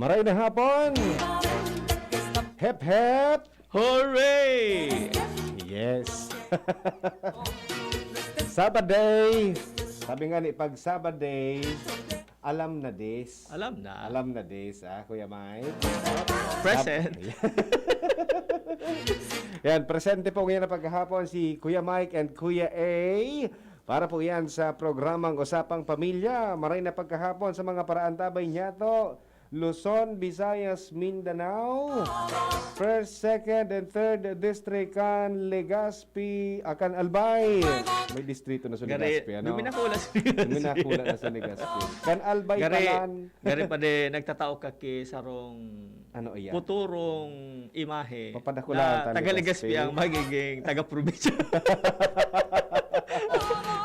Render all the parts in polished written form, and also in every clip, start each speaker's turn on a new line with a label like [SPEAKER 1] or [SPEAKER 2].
[SPEAKER 1] Maray na hapon! Hep hep!
[SPEAKER 2] Hooray!
[SPEAKER 1] Yes! Sabaday! Sabi nga ni, pag Sabaday, alam na this.
[SPEAKER 2] Alam na.
[SPEAKER 1] Alam na this, Kuya Mike.
[SPEAKER 2] Present.
[SPEAKER 1] Yan, presente po ngayon na paghahapon si Kuya Mike and Kuya A. Para po yan sa programang Usapang Pamilya. Maray na pagkahapon sa mga paraan tabay niya to. Luzon, Visayas, Mindanao. First, second, and third district kan Legazpi, akan Albay. May distrito na sa Legazpi, ano?
[SPEAKER 2] Duminakula sa
[SPEAKER 1] Duminakula na sa Legazpi. Kan Albay kalan.
[SPEAKER 2] Gari pa de nagtatao ka ki sarong
[SPEAKER 1] Ano iyan?
[SPEAKER 2] puturong imahe
[SPEAKER 1] Papadakulaan
[SPEAKER 2] na taga Legazpi ang magiging taga-probinsya.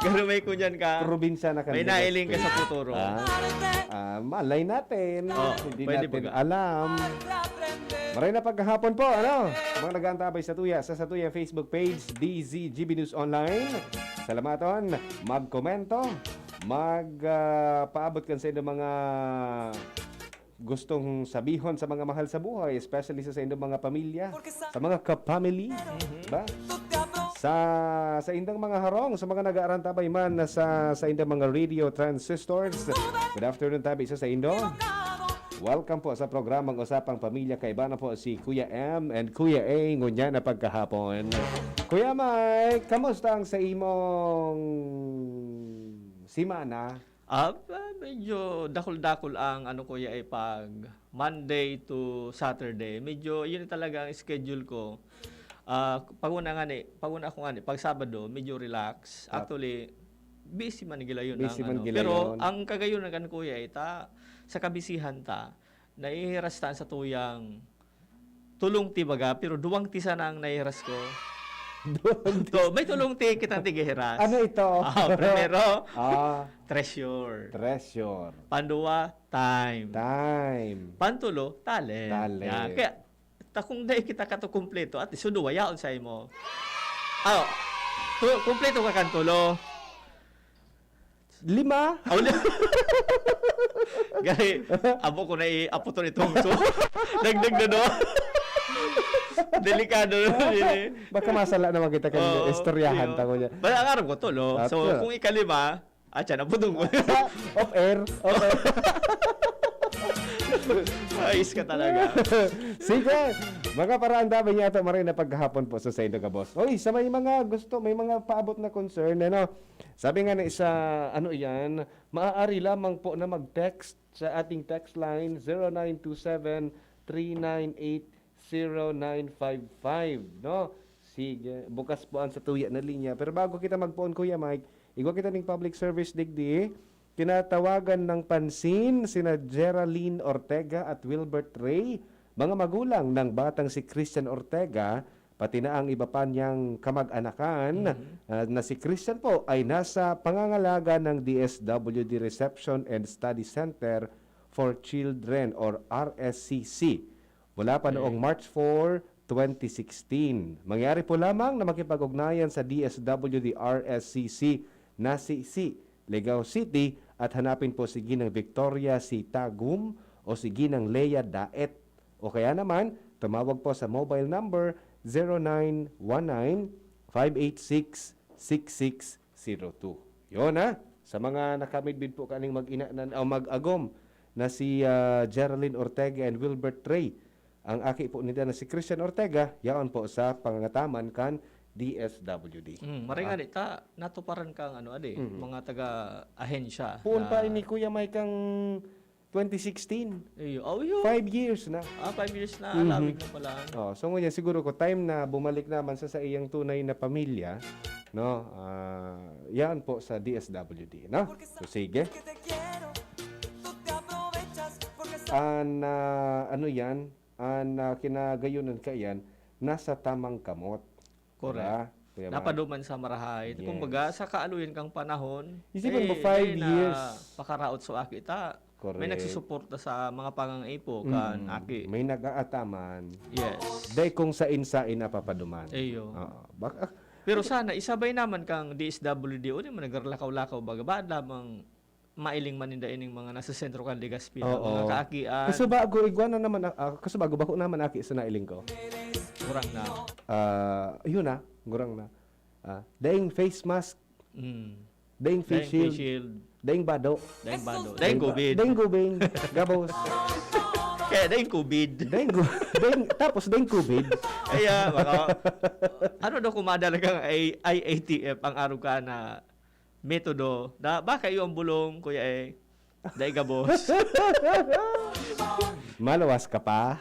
[SPEAKER 2] Gari may kunyan ka.
[SPEAKER 1] Probinsya na kan
[SPEAKER 2] May
[SPEAKER 1] Legazpi.
[SPEAKER 2] nailing ka sa puturo.
[SPEAKER 1] Malay natin. Hindi
[SPEAKER 2] pwede
[SPEAKER 1] natin
[SPEAKER 2] baga.
[SPEAKER 1] alam. Maray na pagkahapon po, ano? Mga nag-aantabay sa Tuya Facebook page, DZGB News Online. Salamaton, mag-komento, paabot kan sa inyong mga gustong sabihon sa mga mahal sa buhay, especially sa inyong mga pamilya, sa mga kapamily, ba? Sa indang mga harong, sa mga nag-aarantabay man na sa indang mga radio transistors. Good afternoon tabi sa indo. Welcome po sa programang Usapang Pamilya. Kaiba na po si Kuya M and Kuya A ngunya na pagkahapon. Kuya Mike, kamusta ang sa imong simana?
[SPEAKER 2] Medyo dakol-dakol ang ano ko ay pag Monday to Saturday. Medyo yun talaga ang schedule ko. Paguna ako pag Sabado, medyo relax. Actually, busy man gila yun.
[SPEAKER 1] Busy man gila
[SPEAKER 2] pero
[SPEAKER 1] yun.
[SPEAKER 2] ang kagayon na kan kuya, sa kabisihan naihiras ta sa tuyang tulong ti baga, pero duwang ti sana ang naihiras ko. May tulong ti kitang tigihiras.
[SPEAKER 1] Ano ito?
[SPEAKER 2] Primero,
[SPEAKER 1] Ah,
[SPEAKER 2] treasure.
[SPEAKER 1] treasure.
[SPEAKER 2] Panduwa, time.
[SPEAKER 1] Time.
[SPEAKER 2] Pantulo, talent.
[SPEAKER 1] Talent.
[SPEAKER 2] Yan. Kaya, kung dahil kita ka to kumpleto, at suduwa, yaon sa imo. Kumpleto ka kantulo.
[SPEAKER 1] 5?
[SPEAKER 2] Gari, abo ko na i-apo to nitong so. Dagdag na no. Delikado yun.
[SPEAKER 1] Baka masala naman kita kanya. Istoryahan ta ko niya.
[SPEAKER 2] Bala ang araw ko to, lo. So, kung ikalima, atya, naputong ko.
[SPEAKER 1] Off air. Off air.
[SPEAKER 2] Ayos ka talaga.
[SPEAKER 1] Sige. Mga paraan dami niya ito maray na paghahapon po sa Saindo ka, boss. Oy, sa may mga gusto, may mga paabot na concern, ano? Sabi nga na isa, ano yan, maaari lamang po na mag-text sa ating text line 0927-398-0955, no? Sige, bukas po ang sa tuya na linya. Pero bago kita mag-phone, Kuya Mike, igwa kita ng public service digdi. Kinatawagan ng pansin sina Geraldine Ortega at Wilbert Ray, mga magulang ng batang si Christian Ortega, pati na ang iba pa niyang kamag-anakan na si Christian po ay nasa pangangalaga ng DSWD Reception and Study Center for Children or RSCC mula pa noong March 4, 2016. Mangyari po lamang na makipag-ugnayan sa DSWD RSCC na si Legao City at hanapin po si Ginang Victoria C. Tagum o si Ginang Leia Daet. O kaya naman, tumawag po sa mobile number 0919-586-6602. Yun sa mga nakamidbid po kaning mag-agom na si Geraldine Ortega and Wilbert Ray. Ang aki po nila na si Christian Ortega, yaon po sa pangangataman kan DSWD.
[SPEAKER 2] Maring natuparan kang mga taga-ahensya.
[SPEAKER 1] Puon pa ni Kuya Mike kang 2016.
[SPEAKER 2] Yun.
[SPEAKER 1] 5 years na.
[SPEAKER 2] 5 years na, labig na pala.
[SPEAKER 1] So ngayon siguro ko time na bumalik naman sa iyang tunay na pamilya, no? Yan po sa DSWD, no? So sige. Ano yan? Kinagayunan ka yan, nasa tamang kamot.
[SPEAKER 2] Correct.
[SPEAKER 1] Diba?
[SPEAKER 2] Napaduman sa marahay.
[SPEAKER 1] Yes.
[SPEAKER 2] Kumbaga, sa kaaluyan kang panahon,
[SPEAKER 1] Isipin mo, 5 years.
[SPEAKER 2] Pakaraot sa aki.
[SPEAKER 1] Correct.
[SPEAKER 2] May nagsusuporta sa mga pangangaipo kan aki.
[SPEAKER 1] May nag-aataman.
[SPEAKER 2] Yes.
[SPEAKER 1] Day kung sain-sain na papaduman.
[SPEAKER 2] Eyo.
[SPEAKER 1] Baka,
[SPEAKER 2] Pero sana, isabay naman kang DSWD o di mo nagarlakaw-lakaw baga. Ba lamang mailing maninda ining mga nasa sentro kan Legazpi na
[SPEAKER 1] Oo.
[SPEAKER 2] mga kaakian
[SPEAKER 1] Kaso bago iguana naman kaso bago bako naman aki sa nailing ko.
[SPEAKER 2] kurang na.
[SPEAKER 1] Yun na, gurang na. Daing face mask,
[SPEAKER 2] Mm.
[SPEAKER 1] daing face shield,
[SPEAKER 2] shield,
[SPEAKER 1] daing bado,
[SPEAKER 2] daing bado, daing COVID.
[SPEAKER 1] daing gubing, gabos,
[SPEAKER 2] Kaya daing COVID.
[SPEAKER 1] tapos daing COVID.
[SPEAKER 2] Kaya baka ano daw kumadala kang IATF ang araw ka na metodo na baka yung bulong kuya daing gabos.
[SPEAKER 1] Malawas ka pa.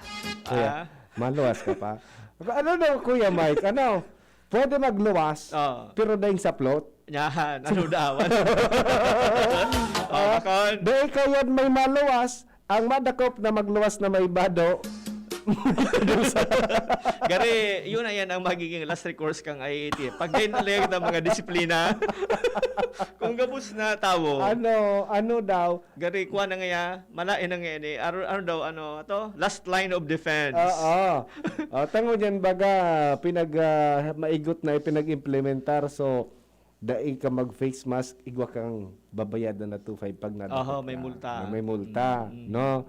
[SPEAKER 1] Kuya,
[SPEAKER 2] Ah.
[SPEAKER 1] malawas ka pa. Ano daw, Kuya Mike? Ano? Pwede magluwas,
[SPEAKER 2] Oh.
[SPEAKER 1] pero daing saplot.
[SPEAKER 2] Yan, ano daw? Oh, bakon.
[SPEAKER 1] Dahil kayan may maluwas, ang madakop na magluwas na may bado.
[SPEAKER 2] Gari, yun na yan ang magiging last recourse kang IATF. Pag din talaga ng mga disiplina, kung gabos na tawo,
[SPEAKER 1] Ano daw?
[SPEAKER 2] gari, kuha na nga malain na nga ni, ano daw, to? Last line of defense.
[SPEAKER 1] Oo. Tango dyan baga, maigot na ipinag-implementar. So, daig ka mag-face mask, igwa kang babayadan na 2.5 pag nadakop
[SPEAKER 2] Oho, may
[SPEAKER 1] ka.
[SPEAKER 2] multa.
[SPEAKER 1] May multa, no?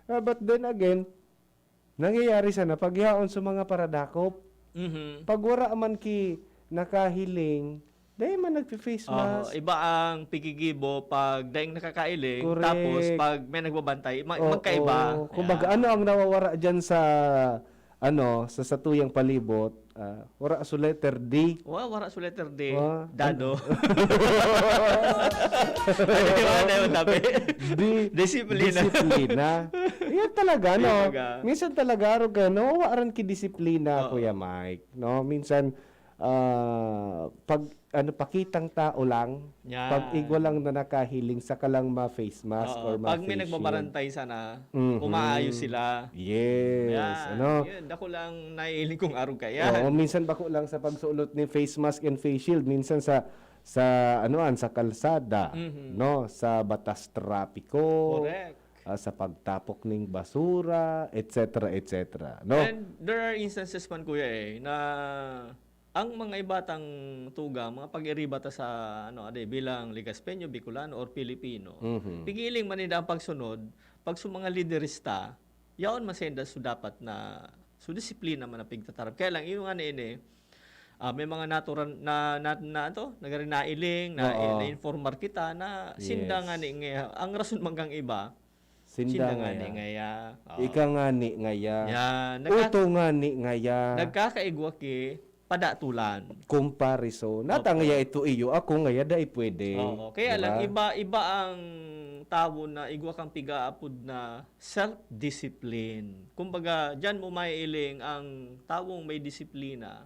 [SPEAKER 1] But then again, nangyayari sana pagyaon sa mga paradakop.
[SPEAKER 2] Mhm.
[SPEAKER 1] Pag wala man ki nakahiling, dahil man nagpi-face mask.
[SPEAKER 2] Iba ang pigigibo pag daing nakakailing,
[SPEAKER 1] Correct.
[SPEAKER 2] tapos pag may nagbabantay,
[SPEAKER 1] Oo.
[SPEAKER 2] magkaiba.
[SPEAKER 1] Kumbaga, ano ang nawawara dyan sa sa tuyang palibot? Wala sa letter D.
[SPEAKER 2] Wara sa letter D.
[SPEAKER 1] Wa-
[SPEAKER 2] Dado. Ano yung tabi? Disiplina.
[SPEAKER 1] Disiplina. Yan talaga, no?
[SPEAKER 2] Talaga.
[SPEAKER 1] Minsan talaga, no? Waaran ki disiplina,
[SPEAKER 2] Oo.
[SPEAKER 1] Kuya Mike. No? Minsan, pag pakitang tao lang,
[SPEAKER 2] Yan.
[SPEAKER 1] pag igwa lang na nakahiling, saka lang ma-face mask or
[SPEAKER 2] Oo, pag may
[SPEAKER 1] ma-face shield.
[SPEAKER 2] nagbabarantay sana,
[SPEAKER 1] Mhm.
[SPEAKER 2] umaayos sila.
[SPEAKER 1] Yes.
[SPEAKER 2] Yan.
[SPEAKER 1] Ano?
[SPEAKER 2] Yun, dako lang naiiling kong araw
[SPEAKER 1] Oo,
[SPEAKER 2] kaya.
[SPEAKER 1] minsan bako lang sa pagsuot ni face mask and face shield, minsan sa sa kalsada,
[SPEAKER 2] Mhm.
[SPEAKER 1] no, sa batas trapiko,
[SPEAKER 2] Correct.
[SPEAKER 1] sa pagtapok ng basura, etc., etc. No?
[SPEAKER 2] And there are instances man kuya na ang mga ibatang tuga, mga pag-iribata sa bilang Legazpeño, Bicolano or Pilipino,
[SPEAKER 1] Mhm.
[SPEAKER 2] pigiling man nila ang pagsunod, pag sa mga liderista, yaon masenda so dapat na so disiplina man ang pigtatarap. Kaya lang yung nga ini may mga natural nagarin nailing,
[SPEAKER 1] Oo.
[SPEAKER 2] na-informar kita na
[SPEAKER 1] Yes.
[SPEAKER 2] sinda nga ni nga, ang rason manggang iba,
[SPEAKER 1] Sinda
[SPEAKER 2] sinda
[SPEAKER 1] nga
[SPEAKER 2] nga ni
[SPEAKER 1] ya.
[SPEAKER 2] ngaya. Oo.
[SPEAKER 1] Ika nga ni ngaya.
[SPEAKER 2] Yan,
[SPEAKER 1] Uto nga ni ngaya.
[SPEAKER 2] nagkakaigwa ki padatulan.
[SPEAKER 1] Comparison. Natangaya ito iyo. Ako ngaya dahil pwede.
[SPEAKER 2] Oo. Kaya
[SPEAKER 1] Diba?
[SPEAKER 2] lang iba ang tao na igwa kang pigaapod na self-discipline. Kumbaga, diyan mo maiiling ang tawong may disiplina,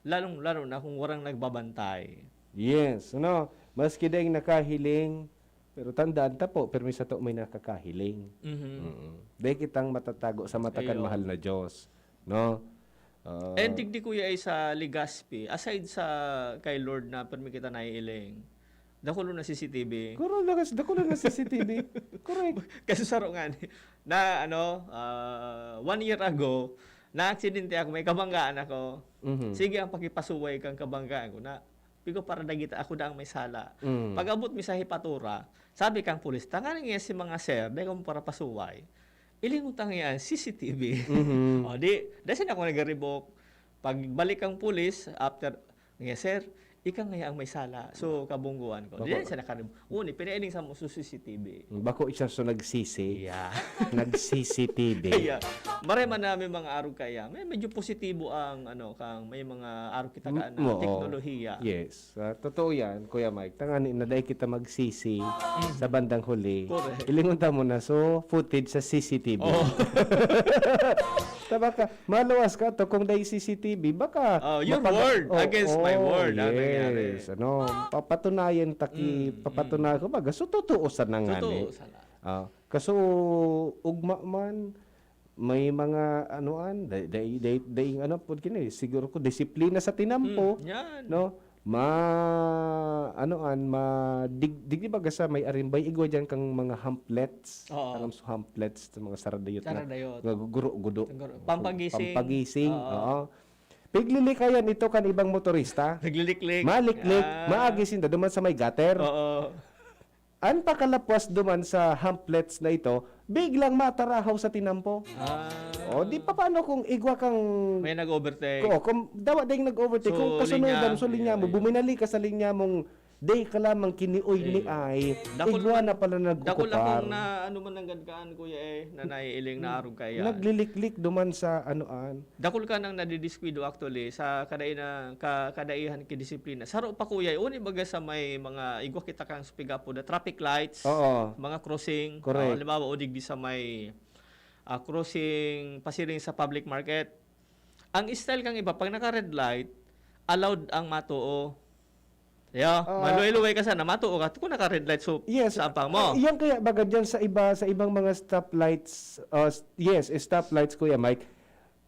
[SPEAKER 2] lalong-lalo na kung warang nagbabantay.
[SPEAKER 1] Yes. Ano? Maski dahil nakahiling, pero tandaan ta po, pero may sa to may nakakahiling. Dahil kitang matatago sa matakan
[SPEAKER 2] Ayun.
[SPEAKER 1] mahal na Diyos. No?
[SPEAKER 2] And digdi kuya ay sa Legazpi, aside sa kay Lord na permi kita naiiling, dakulo na CCTV.
[SPEAKER 1] Kuro lang kasi dako lang na CCTV. Correct.
[SPEAKER 2] Kasi saro nga ni, na 1 year ago, na-aksidente ako, may kabanggaan ako.
[SPEAKER 1] Mhm.
[SPEAKER 2] Sige ang pakipasuway kang kabanggaan ko na pigo para dagita ako daang may sala.
[SPEAKER 1] Mm.
[SPEAKER 2] Pag abot mi sa hipatura, sabi kang pulis, tangan nga si mga sir, dahil mo para pasuway. Ilingutang yan, CCTV.
[SPEAKER 1] Mhm.
[SPEAKER 2] O dasin ako nag-revoke. Pag balik ang pulis, after, nga sir, ika nga ang may sala. So, kabungguan ko. Di siya nakarib. Uni, pinailing sa mo sa CCTV.
[SPEAKER 1] Bako isa so nagsisi.
[SPEAKER 2] Yeah.
[SPEAKER 1] Nag-CCTV.
[SPEAKER 2] Kaya, mareman namin mga araw kaya. Medyo positibo ang, kang may mga araw kita ka na
[SPEAKER 1] Oo.
[SPEAKER 2] teknolohiya.
[SPEAKER 1] Yes. Totoo yan, Kuya Mike. Tangani na dahil kita magsisi sa bandang huli.
[SPEAKER 2] Correct.
[SPEAKER 1] Ilingunta mo na so footage sa CCTV.
[SPEAKER 2] Oh.
[SPEAKER 1] Baka maluwas ka to kung dahil CCTV baka
[SPEAKER 2] Your word against my word ang nangyari.
[SPEAKER 1] yes. Papatunayan papatunayan ko baga so totoo sa nangani.
[SPEAKER 2] Totoo. Sala.
[SPEAKER 1] Kaso ugma man may mga day pud kini siguro ko disiplina sa tinampo
[SPEAKER 2] Yan.
[SPEAKER 1] no digdi baga sa may arimbay igwa diyan kang mga hamplets
[SPEAKER 2] Oo.
[SPEAKER 1] alam so hamplets sa mga saradayot
[SPEAKER 2] Saradayot.
[SPEAKER 1] nga guro gudo
[SPEAKER 2] Pampagising.
[SPEAKER 1] pampagising
[SPEAKER 2] Oo.
[SPEAKER 1] oo piglilikayan ito kan ibang motorista
[SPEAKER 2] Nagliliklik.
[SPEAKER 1] maliklik
[SPEAKER 2] Ah.
[SPEAKER 1] maagisin da duman sa may gutter
[SPEAKER 2] Oo.
[SPEAKER 1] An pakalapwas duman sa hamplets na ito, biglang matarahaw sa tinampo. O, di pa paano kung igwa kang...
[SPEAKER 2] May nag-overtake.
[SPEAKER 1] Kung dawa ding nag-overtake,
[SPEAKER 2] So,
[SPEAKER 1] kung kasunodan,
[SPEAKER 2] linya.
[SPEAKER 1] so linya mo,
[SPEAKER 2] Yeah.
[SPEAKER 1] buminali ka sa linya mong day ka lamang kinioy ni ay, igwa na pala
[SPEAKER 2] Dakol
[SPEAKER 1] nag-ukupar.
[SPEAKER 2] akong na ano man ang gadkaan kuya na naiiling na arog kaya.
[SPEAKER 1] Nagliliklik duman sa anoan.
[SPEAKER 2] Dakol ka nang nadidisquido actually sa kadaihan kidisiplina. Saro pa kuya, uni baga sa may mga igwa kita kang speak up po the traffic lights,
[SPEAKER 1] Oo.
[SPEAKER 2] mga crossing,
[SPEAKER 1] Correct.
[SPEAKER 2] halimbawa udig di sa may crossing pasiring sa public market. Ang style kang iba pag naka red light, allowed ang matuo. Maluwi-luwi ka sana, matuo ka kung naka red light so
[SPEAKER 1] Yes.
[SPEAKER 2] sa ampang mo.
[SPEAKER 1] Yan kaya baga dyan sa ibang mga stoplights, stoplights Kuya Mike,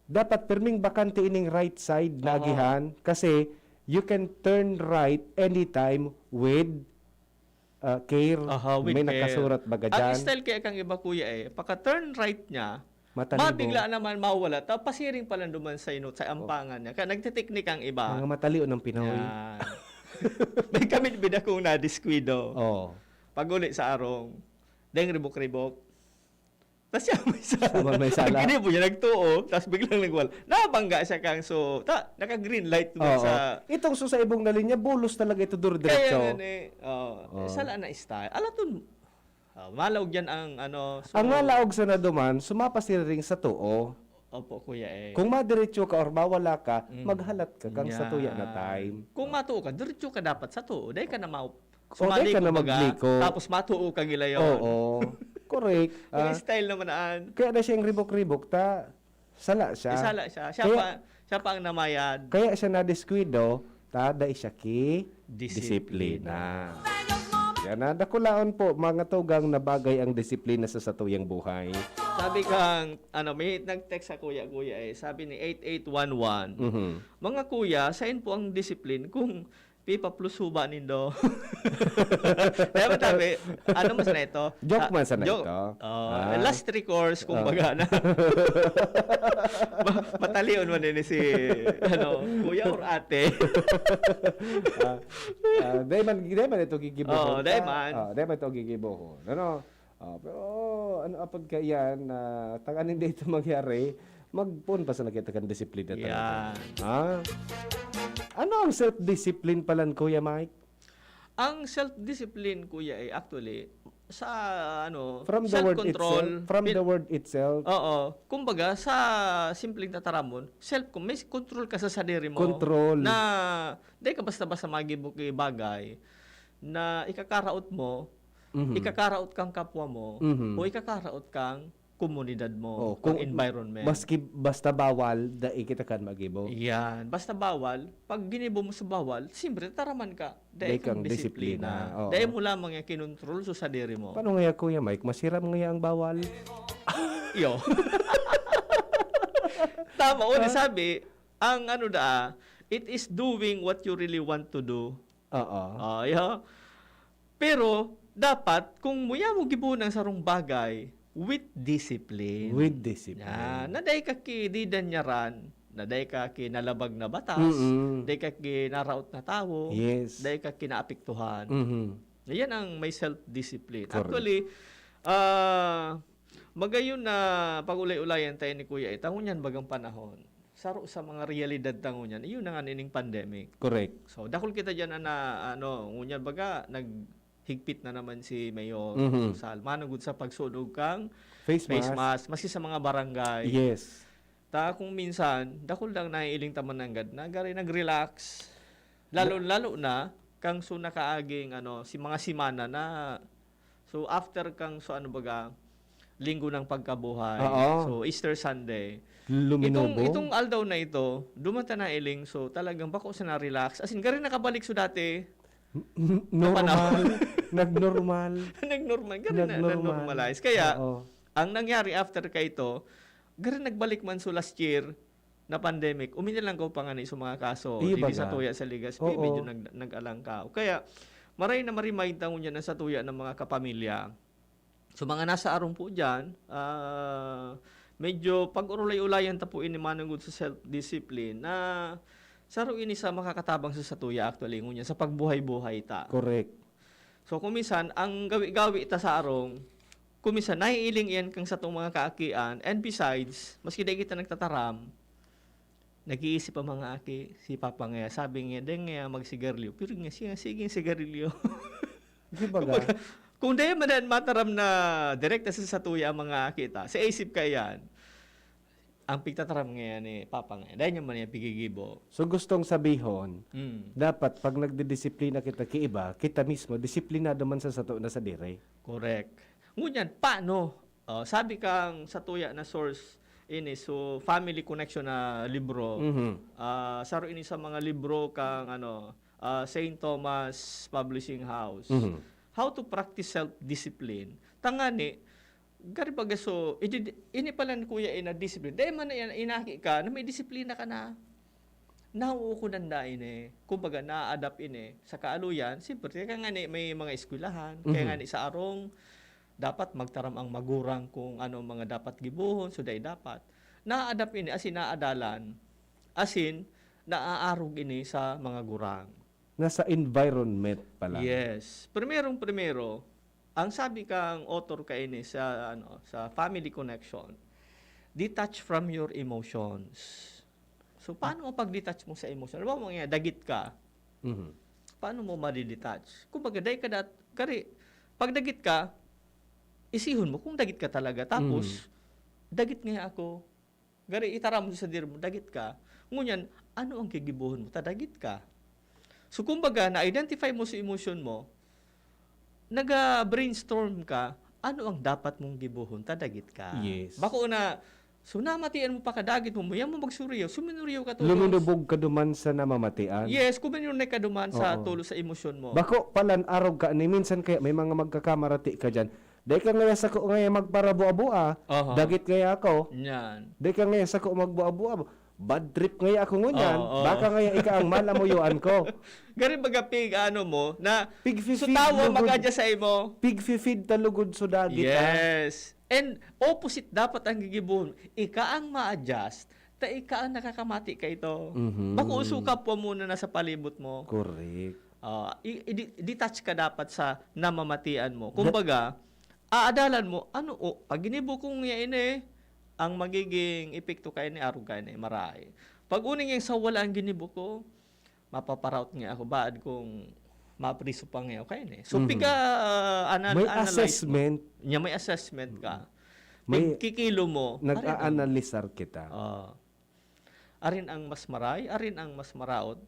[SPEAKER 1] dapat perming bakante ining right side na agihan kasi you can turn right anytime with care.
[SPEAKER 2] With
[SPEAKER 1] May
[SPEAKER 2] care.
[SPEAKER 1] nakasurat baga
[SPEAKER 2] Ang
[SPEAKER 1] dyan.
[SPEAKER 2] style kaya kang iba kuya pagka turn right niya,
[SPEAKER 1] Matalibo.
[SPEAKER 2] mabigla naman mawala. Tapos pasiring pala duman sa sa ampangan niya. Kaya nagtiteknik ang iba.
[SPEAKER 1] Mga mataliw ng Pinoy.
[SPEAKER 2] Yan. May kami bida kong na-disquido.
[SPEAKER 1] Oh.
[SPEAKER 2] Pag uli sa arong, dahil ribok-ribok. Tapos siya may sala.
[SPEAKER 1] May sala.
[SPEAKER 2] Ang kinibo niya nagtuo, tapos biglang nagwal. Nabangga siya kang so, naka-green light duman
[SPEAKER 1] Oo.
[SPEAKER 2] sa...
[SPEAKER 1] Itong sa ibong na linya, bulos talaga ito diretso.
[SPEAKER 2] Kaya sala na style. Alatun, malawag yan ang ano. So,
[SPEAKER 1] Ang malaog sa naduman, sumapas ring sa tuo.
[SPEAKER 2] Opo, kuya
[SPEAKER 1] Kung madiretso ka or mawala ka, maghalat ka kang sa
[SPEAKER 2] Yan.
[SPEAKER 1] tuya na time.
[SPEAKER 2] Kung matuo ka, diretso ka dapat sa tuo. Dahil ka na
[SPEAKER 1] dahil ka na magliko.
[SPEAKER 2] Tapos matuo ka gila yun.
[SPEAKER 1] Oo. Correct.
[SPEAKER 2] Kung style naman aan.
[SPEAKER 1] Kaya na siyang ribok-ribok, sala siya.
[SPEAKER 2] Isala siya. Siya pa ang namayad.
[SPEAKER 1] Kaya siya na-descuido, dahil siya
[SPEAKER 2] Disiplina.
[SPEAKER 1] disiplina. Yan na, dakulaon po, mga tugang na bagay ang disiplina sa satuyang buhay.
[SPEAKER 2] Sabi kang, may nag-text sa kuya, sabi ni 8811,
[SPEAKER 1] Mhm.
[SPEAKER 2] mga kuya, sain po ang discipline kung pipa plus huba nindo. Kaya ba tabi, mas na ito?
[SPEAKER 1] Joke man sa na
[SPEAKER 2] joke.
[SPEAKER 1] ito.
[SPEAKER 2] Last recourse, kumbaga na. Matalion man din si, kuya or ate.
[SPEAKER 1] Dahil man ito gigibuhon.
[SPEAKER 2] Oo, dahil man.
[SPEAKER 1] Dahil man ito gigibuhon. Pero apod ka yan, tanganin dito mangyari, magpun pa sa nakita kang disiplina talaga.
[SPEAKER 2] Yan.
[SPEAKER 1] Ano ang self-discipline palan, Kuya Mike?
[SPEAKER 2] Ang self-discipline, kuya, actually, sa
[SPEAKER 1] From the word itself?
[SPEAKER 2] self-control.
[SPEAKER 1] From the word itself?
[SPEAKER 2] Oo. Kumbaga, sa simpleng tataramon, may control ka sa sarili mo.
[SPEAKER 1] Control.
[SPEAKER 2] Na, di ka basta-basta magibukay bagay na ikakaraot mo, ikakaraot kang kapwa mo, o ikakaraot kang komunidad mo, kung environment.
[SPEAKER 1] Basta bawal, dahil kita kan magibo.
[SPEAKER 2] Yan. Basta bawal, pag ginibo mo sa bawal, siyempre taraman ka.
[SPEAKER 1] Dahil
[SPEAKER 2] Dahil kang
[SPEAKER 1] kang
[SPEAKER 2] disiplina.
[SPEAKER 1] disiplina. Oo.
[SPEAKER 2] Dahil mo lamang yung kinontrol sa sarili mo.
[SPEAKER 1] Paano nga Kuya Mike? Masiram nga ang bawal?
[SPEAKER 2] Yo. Tama, sabi, ang it is doing what you really want to do.
[SPEAKER 1] Oo.
[SPEAKER 2] Pero, dapat, kung muya mo gibunang sarong bagay, with discipline.
[SPEAKER 1] With discipline.
[SPEAKER 2] Naday ka didan niya ran, naday ka nalabag na batas, naday ka naraot na tao,
[SPEAKER 1] Yes.
[SPEAKER 2] naday ka kinaapektuhan. Yan ang may self-discipline.
[SPEAKER 1] Correct.
[SPEAKER 2] Actually, magayon na pag-ulay-ulayan tayo ni Kuya, tangon yan bagang panahon. Saro sa mga realidad tangon yan, iyon na nga nining pandemic.
[SPEAKER 1] Correct.
[SPEAKER 2] So, dakol kita dyan ngunyan baga, higpit na naman si Mayor Sal. Manugod sa pagsunog kang
[SPEAKER 1] Face
[SPEAKER 2] mask, maski sa mga barangay.
[SPEAKER 1] Yes.
[SPEAKER 2] Kung minsan, dakol lang naiiling taman ng gad, nag-relax. Lalo na, kang nakaaging, si mga simana na, so after kang, linggo ng pagkabuhay.
[SPEAKER 1] Oo.
[SPEAKER 2] So, Easter Sunday.
[SPEAKER 1] Luminobo.
[SPEAKER 2] Itong aldaw na ito, dumata na iling, so talagang bako sa na-relax. As in, gari nakabalik so dati,
[SPEAKER 1] Normal. Nagnormal.
[SPEAKER 2] nagnormal. Gari na-normalize. Kaya,
[SPEAKER 1] Oo.
[SPEAKER 2] ang nangyari after ka ito, gari nagbalik man so last year na pandemic, lang ko pa nga sa mga kaso.
[SPEAKER 1] Iya
[SPEAKER 2] Dili
[SPEAKER 1] ba
[SPEAKER 2] sa
[SPEAKER 1] nga?
[SPEAKER 2] tuya sa Ligaspi,
[SPEAKER 1] Oo.
[SPEAKER 2] medyo nag-alang ka. Kaya, maray na ma-remind tango niya na sa tuya ng mga kapamilya. So, mga nasa arong po dyan, medyo pag-ulay-ulayan tapuin ni Manangud sa self-discipline na saro ini sa makakatabang sa satuya actually ngunya sa pagbuhay-buhay ta.
[SPEAKER 1] Correct.
[SPEAKER 2] So kumisan ang gawi-gawi ita sa arong, kumisan naiiling iyan kang sa tong mga kaakian, and besides, maski di kita nagtataram, nag-iisip ang mga aki, si Papa nga, sabi nga, dahil nga magsigarilyo, pero nga siya, sige sigarilyo.
[SPEAKER 1] Di ba ga?
[SPEAKER 2] Kung dahil man mataram na direkta sa tuya ang mga kita, sa isip ka yan, ang pigtataram nga yan Papa nga, dahil niya man yan pigigibo.
[SPEAKER 1] So gustong sabihon,
[SPEAKER 2] Mm.
[SPEAKER 1] dapat pag nagdidisiplina kita kiiba, kita mismo, disiplinado man sa sato na sa dire.
[SPEAKER 2] Correct. Ngunyan, paano? Sabi kang sa tuya na source, ini so family connection na libro.
[SPEAKER 1] Mhm.
[SPEAKER 2] Saro ini sa mga libro kang St. Thomas Publishing House.
[SPEAKER 1] Mhm.
[SPEAKER 2] How to practice self-discipline. Tangani, gari baga so, ini pala ni kuya ina discipline. Dahil man na inaki ka, na may disiplina ka na. Nauukunan ini. Kumbaga, na-adapt ini. Sa kaaluyan, siyempre, kaya nga ni, may mga eskwelahan. Kaya nga ni sa arong, dapat magtaram ang magurang kung ano mga dapat gibuhon. So, dahil dapat. Na-adapt ini, asin naadalan. Asin, naaarog ini sa mga gurang.
[SPEAKER 1] Nasa environment pala.
[SPEAKER 2] Yes. Primero, ang sabi kang author ka ini sa sa family connection, detach from your emotions. So paano mo pag-detach mo sa emotion? Ano ba mo nga dagit ka?
[SPEAKER 1] Mhm.
[SPEAKER 2] Paano mo ma-detach? Kung bagay ka kari pag dagit ka, isihon mo kung dagit ka talaga. Tapos dagit nga ako. Gari itaram mo sa dir mo dagit ka. Ngunyan, ano ang gigibuhon mo? Tadagit ka. So kumbaga, na-identify mo sa emotion mo, naga-brainstorm ka, ano ang dapat mong gibuhon, tadagit ka.
[SPEAKER 1] Yes.
[SPEAKER 2] Bako na, so namatian mo pa kadagit mo, yan mo magsuriyaw, suminuriyaw ka tulos.
[SPEAKER 1] Lumulubog ka duman sa namamatian.
[SPEAKER 2] Yes, kung minun na ka duman sa
[SPEAKER 1] Oo.
[SPEAKER 2] tulos sa emosyon mo.
[SPEAKER 1] Bako palan arog ka ni minsan kaya may mga magkakamarati ka diyan. Dahil ka ngayon sa ko ngayon magparabu-abua,
[SPEAKER 2] Aha.
[SPEAKER 1] dagit kaya ako.
[SPEAKER 2] Yan.
[SPEAKER 1] Dahil ka ngayon sa ko magbu-abua, bad trip ngayon ako ngunyan.
[SPEAKER 2] Oo, oo.
[SPEAKER 1] Baka ngayon ika ang malamuyuan ko.
[SPEAKER 2] Gari baga pig mo, na
[SPEAKER 1] Pig
[SPEAKER 2] so
[SPEAKER 1] feed
[SPEAKER 2] tawa
[SPEAKER 1] lugod.
[SPEAKER 2] mag-adjust sa imo.
[SPEAKER 1] Pig feed talugod so dagit ha.
[SPEAKER 2] Yes. And opposite dapat ang gigibuhon. Ika ang ma-adjust, ta ika ang nakakamati ka ito.
[SPEAKER 1] Mhm.
[SPEAKER 2] Bako usukap po muna na sa palibot mo.
[SPEAKER 1] Correct.
[SPEAKER 2] Detach ka dapat sa namamatian mo. Kumbaga, aadalan mo, pag ginibo kong yain ang magiging epekto kay ni arog kay ni maray. Pag uning yung sa wala ang ginibo ko, mapaparaut nga ako baad kung mapriso pa nga kay ni. So piga
[SPEAKER 1] May
[SPEAKER 2] analyze
[SPEAKER 1] assessment.
[SPEAKER 2] mo. Nya may assessment ka.
[SPEAKER 1] May
[SPEAKER 2] May kikilo mo.
[SPEAKER 1] nag-aanalisar kita.
[SPEAKER 2] Arin ang mas maray, arin ang mas maraot.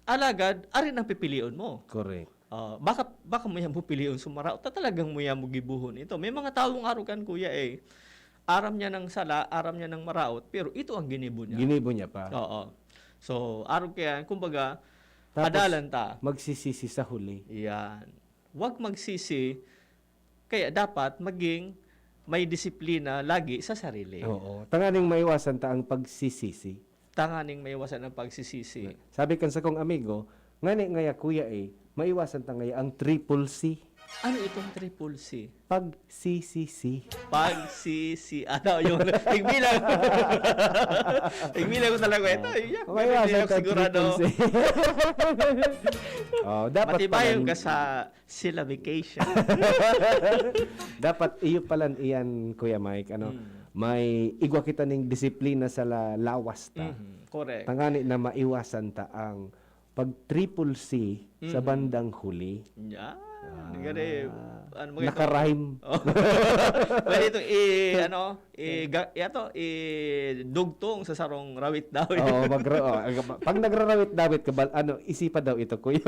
[SPEAKER 2] Alagad, arin ang pipilion mo.
[SPEAKER 1] Correct.
[SPEAKER 2] Baka mo yan mo piliun sumaraot. Talagang mo yan mo gibuhon ito. May mga taong arugan kuya aram niya ng sala, aram niya ng maraot, pero ito ang ginibo niya.
[SPEAKER 1] Ginibo niya pa.
[SPEAKER 2] Oo. So, arog kaya, kumbaga,
[SPEAKER 1] Tapos,
[SPEAKER 2] adalan ta.
[SPEAKER 1] Magsisisi sa huli.
[SPEAKER 2] Yan. Huwag magsisi, kaya dapat maging may disiplina lagi sa sarili.
[SPEAKER 1] Oo. Tanganing maiwasan ta ang pagsisisi.
[SPEAKER 2] Tanganing may iwasan ang pagsisisi.
[SPEAKER 1] Sabi kan sa kong amigo, ngani ngaya kuya maiwasan ta ngaya ang triple C.
[SPEAKER 2] Ano itong triple C?
[SPEAKER 1] Pagsisisi.
[SPEAKER 2] Pagsisi. Ano yung igbilang. Igbilang ko talaga ito.
[SPEAKER 1] Maiwasan ta
[SPEAKER 2] Sigurado.
[SPEAKER 1] triple C. Dapat
[SPEAKER 2] Matibayon
[SPEAKER 1] palan-
[SPEAKER 2] ka sa syllabication.
[SPEAKER 1] dapat iyo palan iyan Kuya Mike may igwa kita ning disiplina sa lawas ta.
[SPEAKER 2] Correct.
[SPEAKER 1] Tangani na maiwasan ta ang pag triple C sa bandang huli.
[SPEAKER 2] Yeah. Gani, ano mo ito?
[SPEAKER 1] Nakarhyme.
[SPEAKER 2] Pwede ito dugtong sa sarong rawit daw.
[SPEAKER 1] Oo, pag nagrarawit-dawit ka isipa daw ito kuya.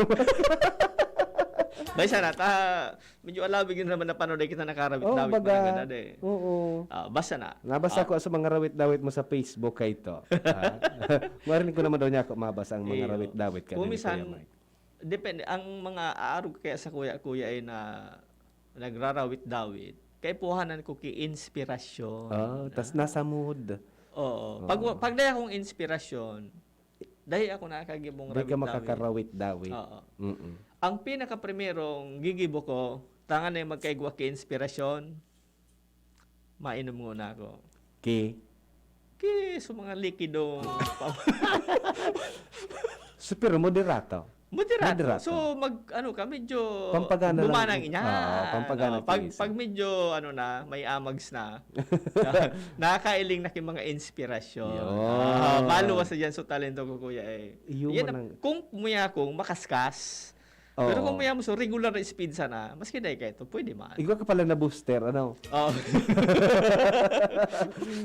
[SPEAKER 2] Bay sana medyo alawig din naman na panood kita nakarawit
[SPEAKER 1] Oo,
[SPEAKER 2] dawit
[SPEAKER 1] baga.
[SPEAKER 2] maganda
[SPEAKER 1] Oo.
[SPEAKER 2] Basta na.
[SPEAKER 1] Nabasa ko sa mga rawit-dawit mo sa Facebook kay ito. Marinig ko naman daw niya ako mabasa ang mga rawit-dawit ka.
[SPEAKER 2] Kung minsan, depende, ang mga aarog kaya sa kuya ay na nagrarawit-dawit, kay puhanan ko ki inspirasyon.
[SPEAKER 1] Tas nasa mood.
[SPEAKER 2] Oo. Pag dahil akong inspirasyon, dahil ako nakakagibong
[SPEAKER 1] Di ka
[SPEAKER 2] rawit-dawit.
[SPEAKER 1] makakarawit-dawit.
[SPEAKER 2] Oo.
[SPEAKER 1] Mm-mm.
[SPEAKER 2] Ang pinaka-primerong gigibo ko, tangan na magkaigwa ki inspirasyon, mainom muna ako.
[SPEAKER 1] Okay.
[SPEAKER 2] Ki, so mga likidong
[SPEAKER 1] Super moderato.
[SPEAKER 2] Moderato.
[SPEAKER 1] Moderato.
[SPEAKER 2] So ano ka medyo
[SPEAKER 1] Pampagana lang.
[SPEAKER 2] bumanang inya.
[SPEAKER 1] Oo, pampagana tiis.
[SPEAKER 2] pag medyo ano na, may amags na. Nakakailing na king mga inspirasyon.
[SPEAKER 1] Yun.
[SPEAKER 2] Maluwas sa diyan so talento ko kuya eh.
[SPEAKER 1] Yun
[SPEAKER 2] Yan
[SPEAKER 1] man ang-
[SPEAKER 2] kung muya kong makaskas.
[SPEAKER 1] Oo.
[SPEAKER 2] Pero kung muya mo so regular na speed sana, maski dai kay to pwede man.
[SPEAKER 1] Igwa ka pala na booster, ano?
[SPEAKER 2] Oh.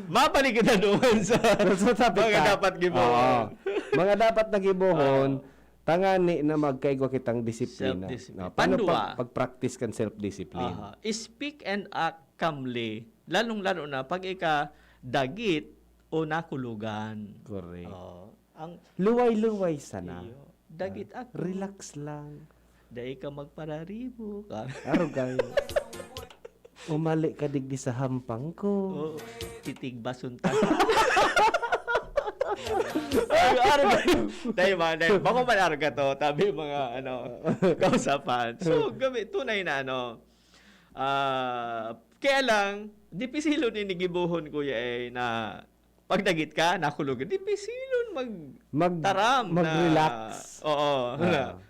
[SPEAKER 2] Mabalik kita doon sa
[SPEAKER 1] So, topic
[SPEAKER 2] mga
[SPEAKER 1] ka.
[SPEAKER 2] dapat gibo.
[SPEAKER 1] Oo. Mga dapat na gibuhon, tangani na magkaigwa kitang disiplina.
[SPEAKER 2] Self-discipline.
[SPEAKER 1] No, paano
[SPEAKER 2] Pandua.
[SPEAKER 1] pag-practice kan self-discipline?
[SPEAKER 2] Speak and act calmly. Lalong-lalo na pag ika dagit o nakulugan.
[SPEAKER 1] Correct.
[SPEAKER 2] Ang
[SPEAKER 1] Luway-luway sana.
[SPEAKER 2] iyo, dagit ako.
[SPEAKER 1] Relax lang.
[SPEAKER 2] Dahil ka magpararibo ka.
[SPEAKER 1] Arugay. Umali ka digdi sa hampang ko.
[SPEAKER 2] O, titig basunta. Ay, arga. Dahil ba, bako man arga to, tabi mga, kausapan. So, tunay na, kaya lang, di pisilon inigibuhon, kuya, na pagdagit ka, nakulugan, di pisilon magtaram
[SPEAKER 1] mag-relax.
[SPEAKER 2] na, oo,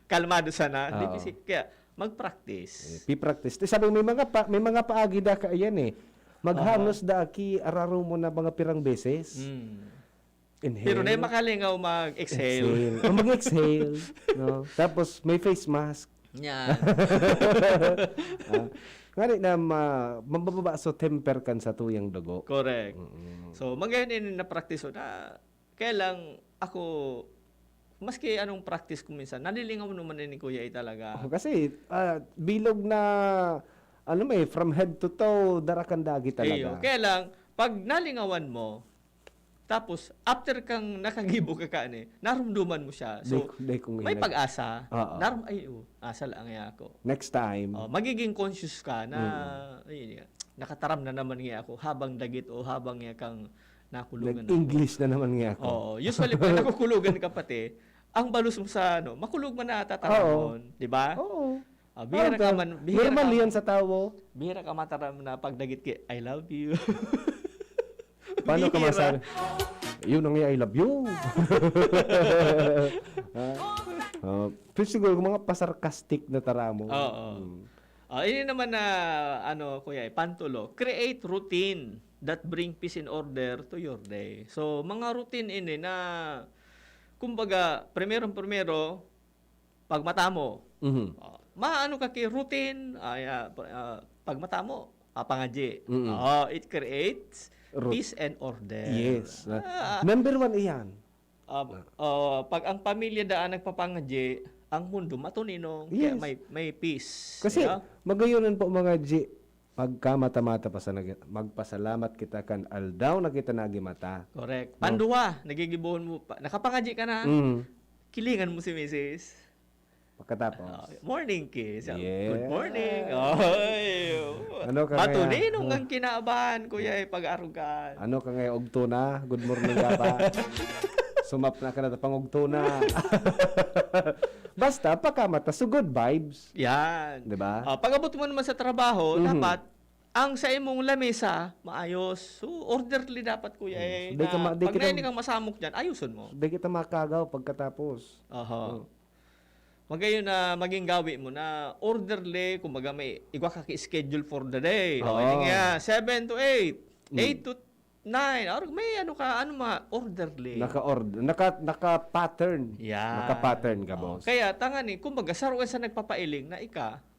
[SPEAKER 2] kalmado sana. Di
[SPEAKER 1] Oo.
[SPEAKER 2] pisilon, kaya, mag-practice.
[SPEAKER 1] Pi-practice. Sabi may mga paagi da ka ayan eh. Maghanos da aki araro mo na mga pirang beses. Inhale.
[SPEAKER 2] Pero na makalingaw mag-exhale.
[SPEAKER 1] O mag-exhale. No? Tapos may face mask.
[SPEAKER 2] Yan.
[SPEAKER 1] Ngani na mabababa so temper kan sa tuyang dugo.
[SPEAKER 2] Correct. So, magayon na practice na kaya lang ako maski anong practice ko minsan, nalilingaw naman ni Kuya ay talaga.
[SPEAKER 1] Kasi bilog na from head to toe darakan dagi talaga.
[SPEAKER 2] Iyo. Kaya lang, pag nalingawan mo, tapos after kang nakagibo ka narumduman mo siya. So, may pag-asa. Asa lang ako.
[SPEAKER 1] Next time.
[SPEAKER 2] Magiging conscious ka na nakataram na naman nga ako habang dagit o habang nga kang nakulugan.
[SPEAKER 1] Nag-English na naman nga ako.
[SPEAKER 2] Oo. Usually, pag nakukulugan ka pati, ang balus mo sa makulog man na tataramon. Di ba?
[SPEAKER 1] Oo.
[SPEAKER 2] Bihira ka man.
[SPEAKER 1] Normal yan sa tawo.
[SPEAKER 2] Bihira ka mataram na pag dagit ki, I love you.
[SPEAKER 1] Paano ka
[SPEAKER 2] Bihira.
[SPEAKER 1] masabi? Yun ang I love you. Pero siguro mga pasarcastic na taramo.
[SPEAKER 2] Oo. Ini naman na kuya, pantulo. Create routine that bring peace and order to your day. So, mga routine ini na kumbaga, primero pag mata mo. Maano ka kay routine, pag mata mo, pangaji. It creates peace and order.
[SPEAKER 1] Yes. Number one iyan.
[SPEAKER 2] Pag ang pamilya daan nagpapangaji, ang mundo matuninong,
[SPEAKER 1] Yes.
[SPEAKER 2] kaya may peace.
[SPEAKER 1] Kasi
[SPEAKER 2] Yeah?
[SPEAKER 1] magayonan po mga G, pagka mata-mata pa sa magpasalamat kita kan aldaw na kita nagimata.
[SPEAKER 2] Correct. Panduwa, nagigibuhon mo pa. Nakapangaji ka na, kilingan mo si Mrs.
[SPEAKER 1] Pagkatapos.
[SPEAKER 2] Morning kiss.
[SPEAKER 1] Yes.
[SPEAKER 2] Good morning. Oy.
[SPEAKER 1] Ano ka
[SPEAKER 2] Matuninong ang kinaabahan, kuya, pag-arugan.
[SPEAKER 1] Ano ka ngayon, ugto na? Good morning ka pa. Sumap na ka na pangugto na. Basta, pakamata, so good vibes.
[SPEAKER 2] Yan.
[SPEAKER 1] Diba?
[SPEAKER 2] Pag-abot mo naman sa trabaho, dapat ang sa imong lamesa, maayos. So, orderly dapat, kuya.
[SPEAKER 1] Di ka ma- di
[SPEAKER 2] pag
[SPEAKER 1] kita-
[SPEAKER 2] nainig kang masamok dyan, ayusin mo.
[SPEAKER 1] Hindi kita makagaw pagkatapos.
[SPEAKER 2] Magayon na maging gawi mo na orderly, kumbaga may igwa ka schedule for the day. Hindi nga, 7 to 8, 8 to 9. Or may orderly.
[SPEAKER 1] Naka-pattern.
[SPEAKER 2] Yan.
[SPEAKER 1] Naka-pattern ka, boss.
[SPEAKER 2] Kaya tangani, kumbaga saruan sa nagpapailing na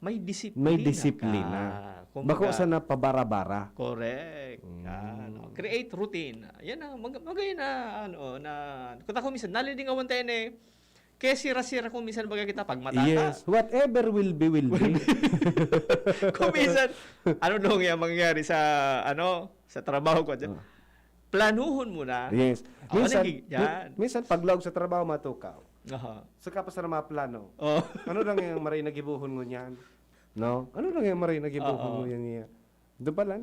[SPEAKER 2] may disiplina.
[SPEAKER 1] May disiplina. Bako sa napabara-bara.
[SPEAKER 2] Correct. Yan. Create routine. Yan ang magayon na kung ako minsan nalilingawan tayo kaya sira-sira kung minsan baga kita pag matata.
[SPEAKER 1] Yes. Whatever will be, will be.
[SPEAKER 2] Kung minsan, dong yung mangyayari sa trabaho ko dyan. Planuhon mo na.
[SPEAKER 1] Yes.
[SPEAKER 2] Yan.
[SPEAKER 1] Minsan paglog sa trabaho matukaw.
[SPEAKER 2] Aha.
[SPEAKER 1] Saka pa sa mga plano.
[SPEAKER 2] Oh.
[SPEAKER 1] Ano lang yung maray nagibuhon mo niyan? No? Ano lang yung maray nagibuhon mo yan niya? Doon pala,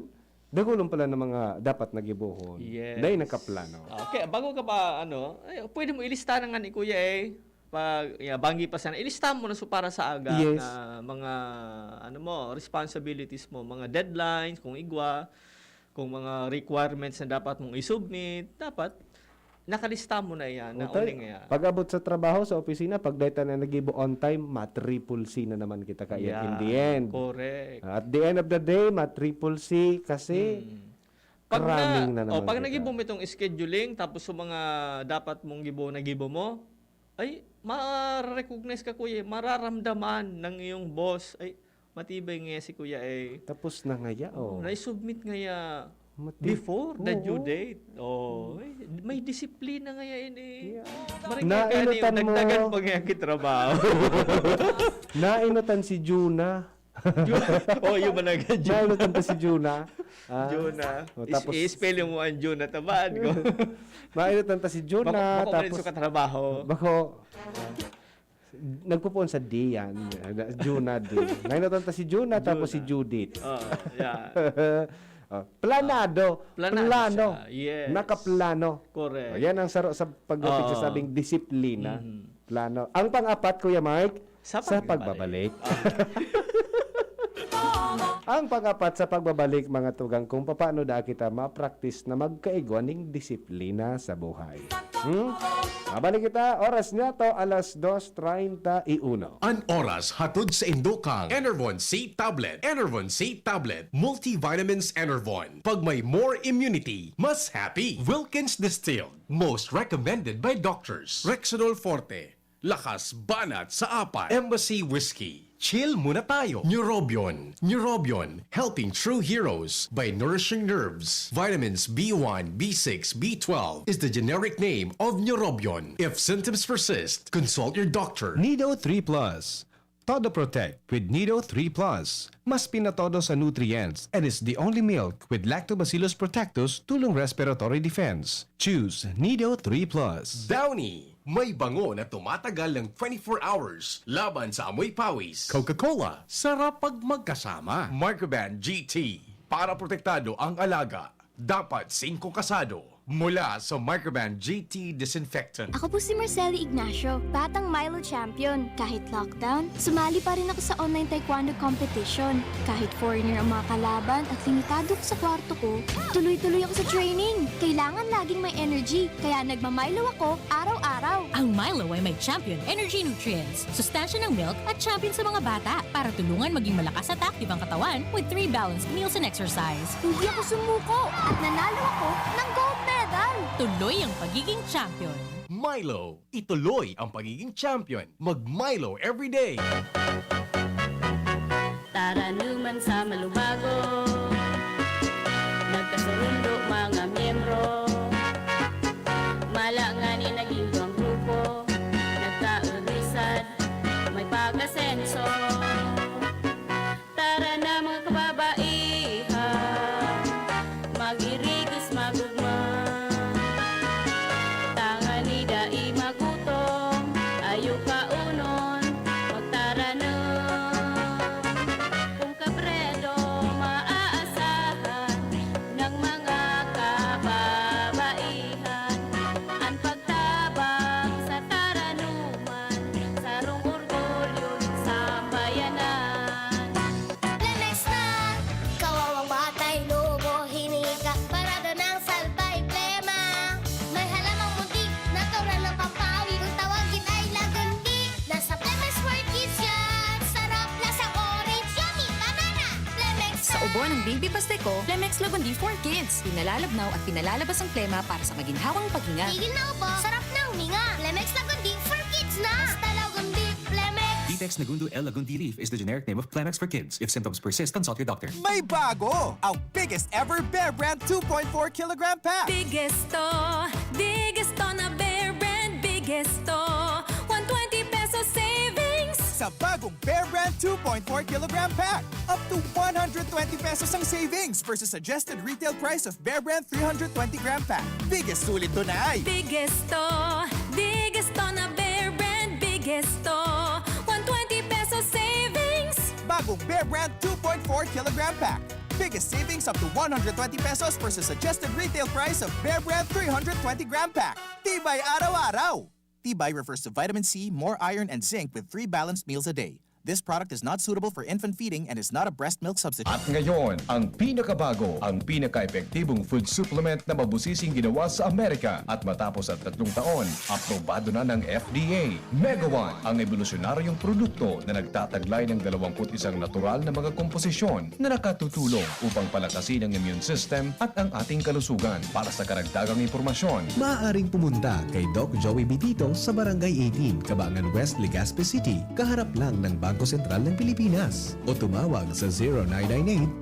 [SPEAKER 1] dagulong pala ng mga dapat nagibuhon.
[SPEAKER 2] Yes.
[SPEAKER 1] Dahil nakaplano.
[SPEAKER 2] Okay, bago ka pa, pwede mo ilista na nga ni Kuya pag banggi pa sana, ilista mo na para sa aga
[SPEAKER 1] Yes.
[SPEAKER 2] na mga responsibilities mo, mga deadlines, kung mga requirements na dapat mong i-submit, dapat nakalista mo na yan. Na
[SPEAKER 1] Utay,
[SPEAKER 2] uling yan.
[SPEAKER 1] pag abot sa trabaho, sa opisina, pag data na nagibo on time, ma-triple C na naman kita kaya in the end.
[SPEAKER 2] Correct.
[SPEAKER 1] At the end of the day, ma-triple C kasi
[SPEAKER 2] Pag
[SPEAKER 1] cramming na naman
[SPEAKER 2] pag
[SPEAKER 1] kita.
[SPEAKER 2] nagibo mo itong scheduling, tapos sa mga dapat mong nagibo mo, ay, ma-recognize ka, kuya. Mararamdaman ng iyong boss. Ay, matibay nga si kuya eh.
[SPEAKER 1] Tapos na ngaya,
[SPEAKER 2] Na-submit ngaya
[SPEAKER 1] Mati-
[SPEAKER 2] before the
[SPEAKER 1] Oo.
[SPEAKER 2] due date. May disiplina ngayon eh.
[SPEAKER 1] Yeah.
[SPEAKER 2] Nainutan
[SPEAKER 1] Nainutan mo.
[SPEAKER 2] dagdagan pag nga kitrabaho.
[SPEAKER 1] Nainutan si Juna.
[SPEAKER 2] Yung managa
[SPEAKER 1] Nainutan pa si Juna.
[SPEAKER 2] Juna.
[SPEAKER 1] Tapos,
[SPEAKER 2] I-spell mo ang Juna, tabaan ko.
[SPEAKER 1] Nainutan pa si Juna.
[SPEAKER 2] Bako
[SPEAKER 1] Tapos,
[SPEAKER 2] sa katrabaho.
[SPEAKER 1] bako, nagpupuon sa D yan. Juna D. Nainutan pa si Juna, tapos si Judith.
[SPEAKER 2] Yeah.
[SPEAKER 1] Planado.
[SPEAKER 2] Planado
[SPEAKER 1] Plano.
[SPEAKER 2] siya. Yes.
[SPEAKER 1] Nakaplano.
[SPEAKER 2] Correct.
[SPEAKER 1] Yan ang saro sa pagsasabing disiplina. Plano. Ang pang-apat, Kuya Mike,
[SPEAKER 2] Sa
[SPEAKER 1] sa
[SPEAKER 2] pagbabalik.
[SPEAKER 1] pagbabalik. Ang pang-apat sa pagbabalik, mga tugang, kung paano da kita ma-practice na magkaigwan ng disiplina sa buhay. Mabalik kita, oras niya to, alas 2:31.
[SPEAKER 3] An oras hatod sa Indokang Enervon C Tablet. Enervon C Tablet. Multivitamins Enervon. Pag may more immunity, mas happy. Wilkins Distilled. Most recommended by doctors. Rexidol Forte. Lakas banat sa apat. Embassy Whiskey. Chill muna tayo. Neurobion. Neurobion. Helping true heroes by nourishing nerves. Vitamins B1, B6, B12 is the generic name of Neurobion. If symptoms persist, consult your doctor.
[SPEAKER 4] Nido 3 Plus. Todo Protect with Nido 3 Plus. Mas pinatodo sa nutrients and is the only milk with Lactobacillus protectus tulong respiratory defense. Choose Nido 3 Plus.
[SPEAKER 3] Downy, may bango na tumatagal ng 24 hours laban sa amoy pawis. Coca-Cola, sarap pag magkasama. Microban GT, para protektado ang alaga. Dapat 5 kasado. Mula sa Microban GT Disinfectant.
[SPEAKER 5] Ako po si Marceli Ignacio, batang Milo champion. Kahit lockdown, sumali pa rin ako sa online taekwondo competition. Kahit foreigner ang mga kalaban at limitado ko sa kwarto ko, tuloy-tuloy ako sa training. Kailangan laging may energy, kaya nagmamilo ako araw-araw.
[SPEAKER 6] Ang Milo ay may champion energy nutrients, sustansya ng milk at champion sa mga bata para tulungan maging malakas at active ang katawan with 3 balanced meals and exercise.
[SPEAKER 5] Hindi ako sumuko at nanalo ako ng gold medal.
[SPEAKER 6] Tuloy ang pagiging champion.
[SPEAKER 3] Milo, ituloy ang pagiging champion. Mag-Milo everyday.
[SPEAKER 7] Tara naman sa malubago, nagkasundo mga miyembro, malangani naging ang grupo, nagkaulisad, may pag-asenso. Tara na mga kababaihan, mag-irigis magugma, tangani dai magutom, ayo kaunon, magtara na. Kung kabredo maaasahan ng mga kababaihan, ang pagtabang sa taranuman, sarong orgulyo sa bayanan.
[SPEAKER 5] Lemes na, kawawang batay, lubo, hinika, parado ng salbay, plema. May halamang muntik, natural ng pampawi, kung tawagin ay lagandi. Nasa Plemex for Kids yan, sarap lasa orange, yummy, banana. Plemex
[SPEAKER 8] Sa ubo ng baby pasteco, Plemex Lagundi for Kids. Pinalalabnaw at pinalalabas ang plema para sa maginhawang paghinga.
[SPEAKER 5] tigil na ubo, sarap na huminga. Plemex lagandi for kids na. Basta lagandi, Plemex.
[SPEAKER 9] Detex Nagundu L. Lagundi Leaf is the generic name of Plemex for kids. If symptoms persist, consult your doctor.
[SPEAKER 10] May bago! Ang biggest ever Bear Brand 2.4 kilogram pack!
[SPEAKER 6] Biggest to na Bear Brand, biggest to. 120 pesos savings.
[SPEAKER 10] Sa bagong Bear Brand 2.4 kilogram pack, up to 120 pesos ang savings versus suggested retail price of Bear Brand 320 gram pack. Biggest sulit doon ay
[SPEAKER 6] Biggest to na Bear Brand, biggest to. 120 pesos savings.
[SPEAKER 10] bagong Bear Brand 2.4 kilogram pack. Biggest savings up to 120 pesos versus suggested retail price of Bear Brand 320 gram pack. Tibay araw-araw! Tibay refers to vitamin C, more iron, and zinc with 3 balanced meals a day. This product is not suitable for infant feeding and is not a breast milk substitute.
[SPEAKER 4] At ngayon, ang pinakabago, ang pinaka-epektibong food supplement na mabusising ginawa sa Amerika at matapos at 3 taon, aprobado na ng FDA. Mega One, ang evolusyonaryong produkto na nagtataglay ng 21 natural na mga komposisyon na nakatutulong upang palakasin ang immune system at ang ating kalusugan. Para sa karagdagang impormasyon, maaaring pumunta kay Doc Joey Bitito sa Barangay 18, Cabangan West, Legazpi City, kaharap lang ng Bangko Sentral ng Pilipinas, o tumawag sa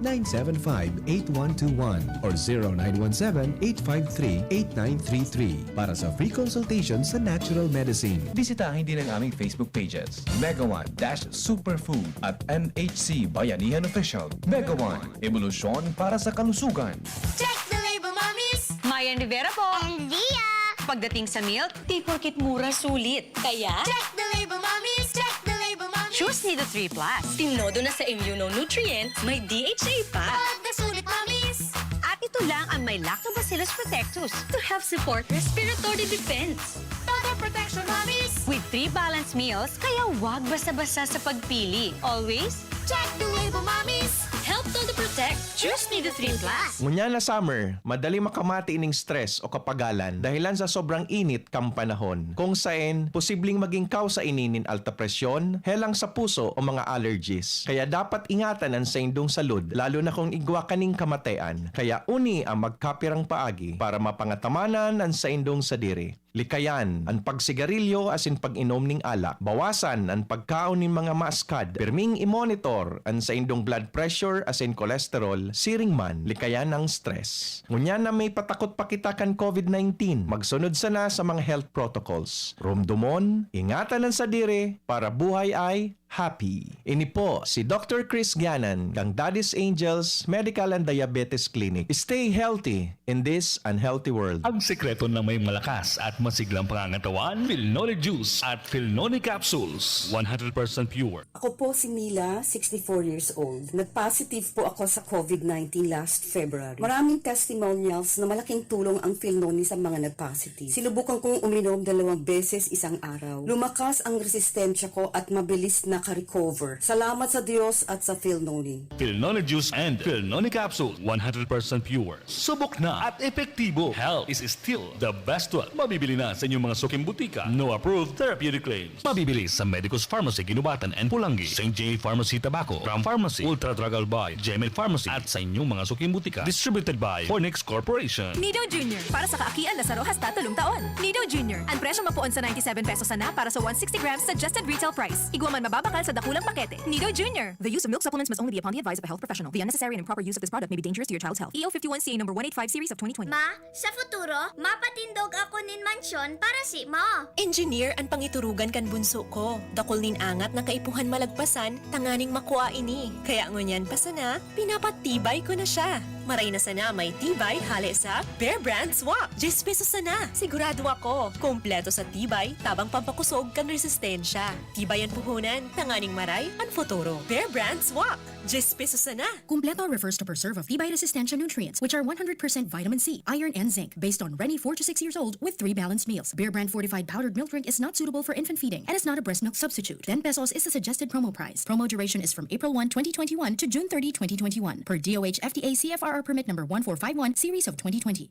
[SPEAKER 4] 0998-975-8121 or 0917-853-8933 para sa free consultation sa natural medicine. Bisitahin din ang aming Facebook pages, Mega One-Superfood at MHC Bayanihan Official. Mega One, evolusyon para sa kalusugan.
[SPEAKER 5] Check the label, mommies!
[SPEAKER 8] Mayan Rivera po.
[SPEAKER 5] And Dia!
[SPEAKER 8] Pagdating sa milk, di porkit mura sulit. Kaya,
[SPEAKER 5] Check the label, mommies! Check the label, mommies!
[SPEAKER 8] choose Nido 3 Plus. Tinodo na sa immunonutrients, may DHA pa.
[SPEAKER 5] Pag nasulit, mommies!
[SPEAKER 8] At ito lang ang may Lactobacillus protectus to help support respiratory defense.
[SPEAKER 5] Total protection, mommies!
[SPEAKER 8] With 3 balanced meals, kaya wag basta-basta sa pagpili. Always,
[SPEAKER 5] Check the label, mommies!
[SPEAKER 8] help Todo Protect. Choose Nido 3 Plus.
[SPEAKER 11] Ngunya na summer, madali makamati ining stress o kapagalan dahilan sa sobrang init kang panahon. Kung saan, posibleng maging kausa ininin alta presyon, helang sa puso o mga allergies. Kaya dapat ingatan ang sa indong salud, lalo na kung igwa kaning kamatean. Kaya uni ang magkapirang paagi para mapangatamanan ang sa indong sadiri. Likayan ang pagsigarilyo asin pag-inom ning alak. Bawasan ang pagkaon ning mga maskad. Pirming i-monitor ang sa indong blood pressure asin cholesterol, siring man, likayan ang stress. Ngunya na may patakot pa kita kan COVID-19, magsunod sana sa mga health protocols. Rumdumon, ingatan ang sadiri para buhay ay happy. Ini po si Dr. Chris Gianan ng Daddy's Angels Medical and Diabetes Clinic. Stay healthy in this unhealthy world.
[SPEAKER 12] Ang sekreto ng may malakas at masiglang pangangatawan, Philnoni Juice at Philnoni Capsules. 100% pure.
[SPEAKER 13] Ako po si Mila, 64 years old. Nag-positive po ako sa COVID-19 last February. Maraming testimonials na malaking tulong ang Philnoni sa mga nag-positive. Sinubukan kong uminom 2 beses isang araw. Lumakas ang resistensya ko at mabilis naka-recover. Salamat sa Diyos at sa Philnoni.
[SPEAKER 12] Philnoni Juice and Philnoni Capsule. 100% pure. Subok na at epektibo. Health is still the best one. Mabibili na sa inyong mga suking butika. No approved therapeutic claims. Mabibili sa Medicus Pharmacy, Ginubatan and Pulangi. St. J. Pharmacy, Tabaco. Ram Pharmacy. Ultra Drug Albay. GML Pharmacy. At sa inyong mga suking butika. Distributed by Fornix Corporation.
[SPEAKER 6] Nido Jr. Para sa kaakian na sa rojas tatulong taon. Nido Jr. Ang presyo mapuon sa 97 pesos na para sa 160 grams suggested retail price. Igwa man mababakal sa dakulang pakete. Nido Jr. The use of milk supplements must only be upon the advice of a health professional. The unnecessary and improper use of this product may be dangerous to your child's health. EO 51CA number 185 series of 2020.
[SPEAKER 5] Ma, sa futuro, mapatindog ako nin mansyon para si mo.
[SPEAKER 8] Engineer ang pangiturugan kan bunso ko. Dakol nin angat na kaipuhan malagpasan, tanganing makuha ini. Kaya ngunyan pa sana, pinapatibay ko na siya. Maray na sana may tibay hale sa Bear Brand Swak. 10 pesos sana. Sigurado ako. Kompleto sa tibay, tabang pampakusog kan resistensya. Tibay ang puhunan, tanganing maray, ang futuro. Bear Brand Swak. 10 pesos sana.
[SPEAKER 6] Kumpleto refers to preserve of Tibay resistensya nutrients, which are 100% vitamin C, iron, and zinc, based on Rennie 4 to 6 years old with 3 balanced meals. Bear Brand fortified powdered milk drink is not suitable for infant feeding and is not a breast milk substitute. 10 pesos is the suggested promo price. Promo duration is from April 1, 2021 to June 30, 2021 per DOH FDA CFRR permit number 1451 series of 2020.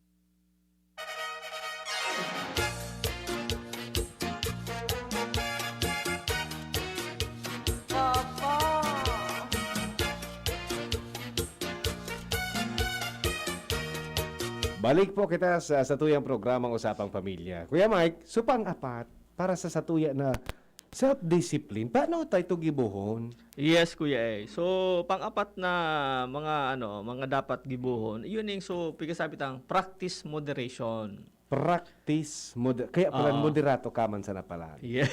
[SPEAKER 1] Balik po kita sa satuyang programang Usapang Pamilya. Kuya Mike, supang-apat para sa satuya na self-discipline. Paano tayo ito gibuhon?
[SPEAKER 2] Yes, Kuya eh. So, pang-apat na mga dapat gibuhon, yun yung pigasabi tang practice moderation.
[SPEAKER 1] Kaya pala moderato kaman sana pala.
[SPEAKER 2] Yeah.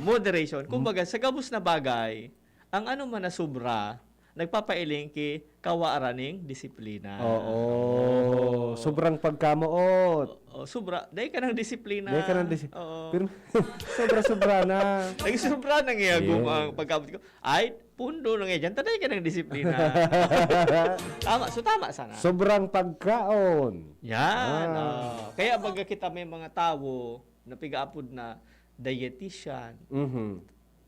[SPEAKER 2] Moderation. Kumbaga, sa gabos na bagay, ang man na sobra, nagpapailing ki kawaaraning disiplina.
[SPEAKER 1] Oo. Sobrang pagkamuot.
[SPEAKER 2] Sobra. Dahil ka ng disiplina.
[SPEAKER 1] Pero sobra-sobra na.
[SPEAKER 2] Nagsobra na nga ang pagkamot ko. Ay, pundo na nga dyan. Taday ka ng disiplina. Tama sana.
[SPEAKER 1] Sobrang pagkaon.
[SPEAKER 2] Yan. Kaya baga kita may mga tao na pigaapod na dietitian.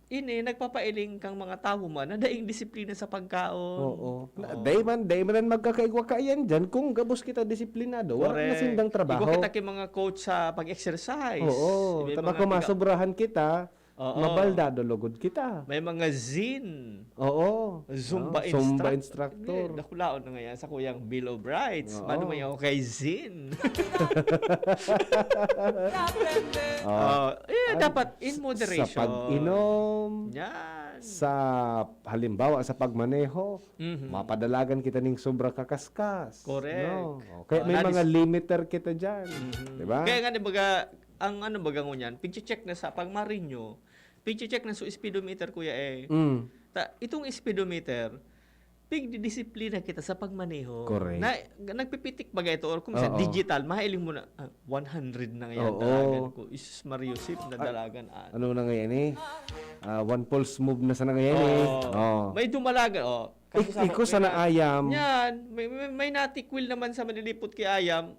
[SPEAKER 2] nagpapailing kang mga tao man na daing disiplina sa pagkaon.
[SPEAKER 1] Oo. Day man magkakaigwa ka yan dyan kung gabos kita disiplinado. Wala na sindang trabaho.
[SPEAKER 2] Igo kita kay mga coach sa pag-exercise.
[SPEAKER 1] Oo.
[SPEAKER 2] May
[SPEAKER 1] Tama
[SPEAKER 2] mga
[SPEAKER 1] kung masobrahan kita,
[SPEAKER 2] Oo.
[SPEAKER 1] mabaldado lugod kita.
[SPEAKER 2] May mga zin.
[SPEAKER 1] Oo.
[SPEAKER 2] Zumba,
[SPEAKER 1] Zumba instructor.
[SPEAKER 2] Nakulaon na ngayon sa kuyang Bill of Rights.
[SPEAKER 1] Oo.
[SPEAKER 2] Mano may ako kay zin.
[SPEAKER 1] Oo.
[SPEAKER 2] Dapat in moderation.
[SPEAKER 1] Sa pag-inom,
[SPEAKER 2] Yan.
[SPEAKER 1] sa halimbawa sa pagmaneho,
[SPEAKER 2] Mhm.
[SPEAKER 1] mapadalagan kita ning sobra kakaskas.
[SPEAKER 2] Correct.
[SPEAKER 1] No? Kaya may
[SPEAKER 2] Nalis-
[SPEAKER 1] mga limiter kita dyan. Di ba?
[SPEAKER 2] Kaya nga baga, ang ano baga ngunyan, pigche-check na sa pagmarinyo, pigche-check na sa speedometer kuya
[SPEAKER 1] Mm.
[SPEAKER 2] Itong speedometer, pigdidisiplina kita sa pagmaneho.
[SPEAKER 1] Correct.
[SPEAKER 2] Nagpipitik baga ito or kung minsan
[SPEAKER 1] Oo.
[SPEAKER 2] digital, mahailing mo na 100 na ngayon
[SPEAKER 1] Oo.
[SPEAKER 2] dalagan ko. Isus Mario Sip na dalagan.
[SPEAKER 1] Ano na ngayon eh? One pulse move na sa na ngayon eh. Oh.
[SPEAKER 2] May dumalagan.
[SPEAKER 1] Iko sa naayam.
[SPEAKER 2] Yan. May natikwil naman sa manilipot kay Ayam.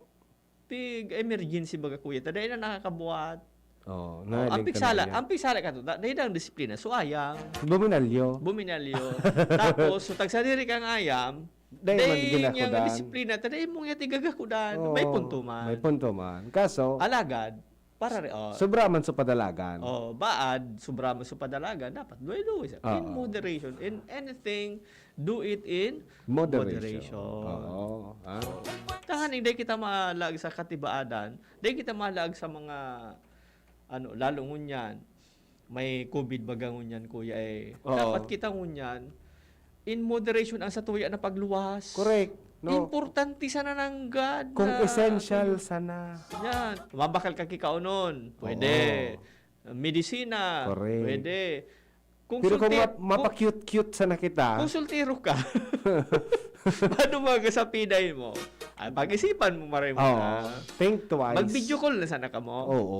[SPEAKER 2] Pig emergency baga kuya. Taday na nakakabuhat.
[SPEAKER 1] Oh,
[SPEAKER 2] Ang pigsala ka to. Dahil ang disiplina. So ayam.
[SPEAKER 1] Buminalyo.
[SPEAKER 2] Buminalyo. Tapos, so tagsadiri kang ayam,
[SPEAKER 1] Dahil man
[SPEAKER 2] dahil
[SPEAKER 1] ginakudan.
[SPEAKER 2] yung disiplina, taday mong yati gagakudan. May punto man.
[SPEAKER 1] May punto man. Kaso,
[SPEAKER 2] Alagad, para
[SPEAKER 1] sobra man sa padalagan.
[SPEAKER 2] baad, sobra mo sa padalagan, dapat duay-duay. In
[SPEAKER 1] Oo.
[SPEAKER 2] moderation. In anything, do it in
[SPEAKER 1] Moderation.
[SPEAKER 2] moderation.
[SPEAKER 1] Oo.
[SPEAKER 2] Tangan, hindi kita maalag sa katibaadan, hindi kita maalag sa mga, lalo ngunyan, may COVID baga ngunyan, kuya
[SPEAKER 1] Oo.
[SPEAKER 2] Dapat kita ngunyan, in moderation ang sa tuya na pagluwas.
[SPEAKER 1] Correct. No?
[SPEAKER 2] Importante sana ng God.
[SPEAKER 1] Kung
[SPEAKER 2] na-
[SPEAKER 1] essential sana.
[SPEAKER 2] Yan. Mabakal ka kikaunon. Pwede. Medisina.
[SPEAKER 1] Correct.
[SPEAKER 2] Pwede. Kung
[SPEAKER 1] Pero kung
[SPEAKER 2] sulti-
[SPEAKER 1] mapa-cute-cute sana kita,
[SPEAKER 2] kung sultiro ka, paano magasapiday mo? Ay, pag-isipan mo maray mo na.
[SPEAKER 1] think twice.
[SPEAKER 2] Mag-video call na sana ka mo.
[SPEAKER 1] Oo.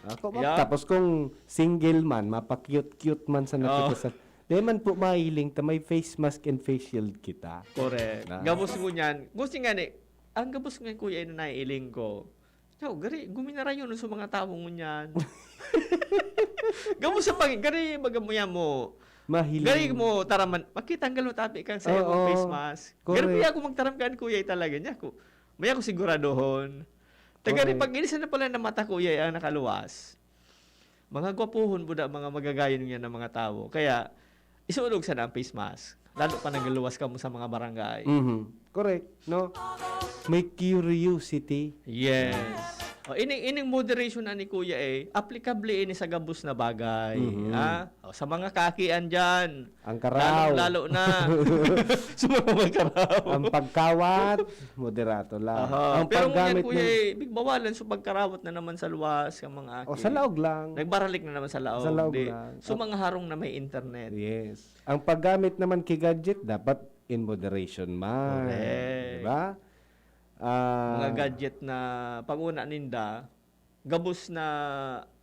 [SPEAKER 1] Ako,
[SPEAKER 2] Yeah.
[SPEAKER 1] Tapos kung single man, mapa-cute-cute man sana
[SPEAKER 2] Oo.
[SPEAKER 1] kita sa... Di man po mahiling ta may face mask and face shield kita.
[SPEAKER 2] Correct.
[SPEAKER 1] Na.
[SPEAKER 2] Gabos ko niyan. Gusto nga ni, ang gabos nga kuya na naiiling ko. Tiyaw, gari, guminara yun sa mga tao mo niyan. Gabos sa gari, baga mo yan mo.
[SPEAKER 1] Mahiling.
[SPEAKER 2] Gari mo, taraman, makitanggal mo tapi kang sa
[SPEAKER 1] Oo.
[SPEAKER 2] iyong face mask.
[SPEAKER 1] Correct.
[SPEAKER 2] Gari mo ako magtaram kuya talaga niya ko. May ako siguradohon. Tagari,
[SPEAKER 1] Correct.
[SPEAKER 2] pag inisan na pala na mata kuya ang nakaluwas, mga gwapuhon po na mga magagayon niya ng mga tao. Kaya, isuulog sana ang face mask. Lalo pa nagluwas ka mo sa mga barangay.
[SPEAKER 1] Mhm. Correct, no? May curiosity.
[SPEAKER 2] Yes. Ining moderation na ni Kuya applicable ini sa gabos na bagay.
[SPEAKER 1] Mhm.
[SPEAKER 2] Sa mga kakian dyan.
[SPEAKER 1] Ang karaw.
[SPEAKER 2] Lalo na. Sa mga magkaraw.
[SPEAKER 1] Ang pagkawat, moderato lang.
[SPEAKER 2] Aha.
[SPEAKER 1] Ang
[SPEAKER 2] Pero ngunyan
[SPEAKER 1] paggamit
[SPEAKER 2] Kuya,
[SPEAKER 1] ng...
[SPEAKER 2] big bawalan sa pagkarawat na naman sa luwas ng mga aki.
[SPEAKER 1] O, sa laog lang.
[SPEAKER 2] Nagbaralik na naman sa laog.
[SPEAKER 1] Sa laog
[SPEAKER 2] Di.
[SPEAKER 1] lang.
[SPEAKER 2] So mga harong na may internet.
[SPEAKER 1] Yes. Ang paggamit naman kay gadget, dapat in moderation man.
[SPEAKER 2] Correct.
[SPEAKER 1] Diba?
[SPEAKER 2] Mga gadget na pag-una ninda, gabos na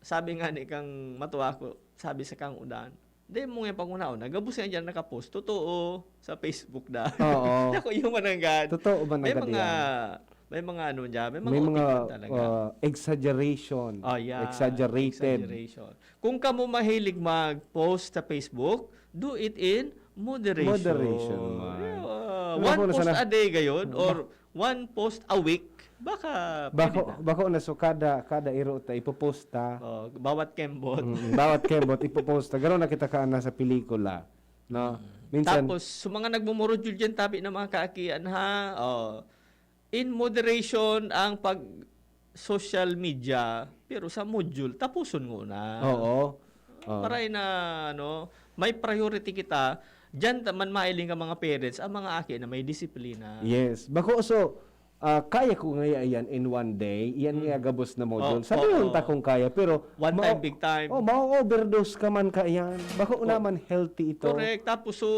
[SPEAKER 2] sabi nga ni kang matuwa ko, sabi sa kang udan, di mo nga pag-una-una, gabos nga dyan nakapost, totoo, sa Facebook na.
[SPEAKER 1] Oo.
[SPEAKER 2] Ako yung mananggad.
[SPEAKER 1] Totoo ba na
[SPEAKER 2] May
[SPEAKER 1] gadyan?
[SPEAKER 2] mga, may mga ano dyan, may mga,
[SPEAKER 1] May mga
[SPEAKER 2] opinion talaga.
[SPEAKER 1] exaggeration.
[SPEAKER 2] Yeah,
[SPEAKER 1] Exaggerated.
[SPEAKER 2] exaggeration. Kung ka mo mahilig mag-post sa Facebook, do it in moderation.
[SPEAKER 1] Moderation, man. Ano
[SPEAKER 2] One
[SPEAKER 1] po na
[SPEAKER 2] post
[SPEAKER 1] sana-
[SPEAKER 2] a day gayon or one post a week, baka pwede na.
[SPEAKER 1] Bako na so kada iro ta ipoposta.
[SPEAKER 2] Bawat kembot.
[SPEAKER 1] Bawat kembot ipoposta. Garo na kita ka na sa pelikula. No? Minsan
[SPEAKER 2] Tapos, sa mga nagmumurudyo dyan tabi ng mga kaakian ha, in moderation ang pag social media, pero sa module, tapuson mo na.
[SPEAKER 1] Oo.
[SPEAKER 2] Para na, may priority kita, dyan man mailing ka mga parents, ang mga aki na may disiplina.
[SPEAKER 1] Yes. Bako so kaya ko nga yan in one day. Iyan nga gabos na module. Sabi yun ta kung kaya. Pero
[SPEAKER 2] One time, big time.
[SPEAKER 1] ma-overdose ka man ka yan. Bako naman healthy ito.
[SPEAKER 2] Correct. Tapos, so,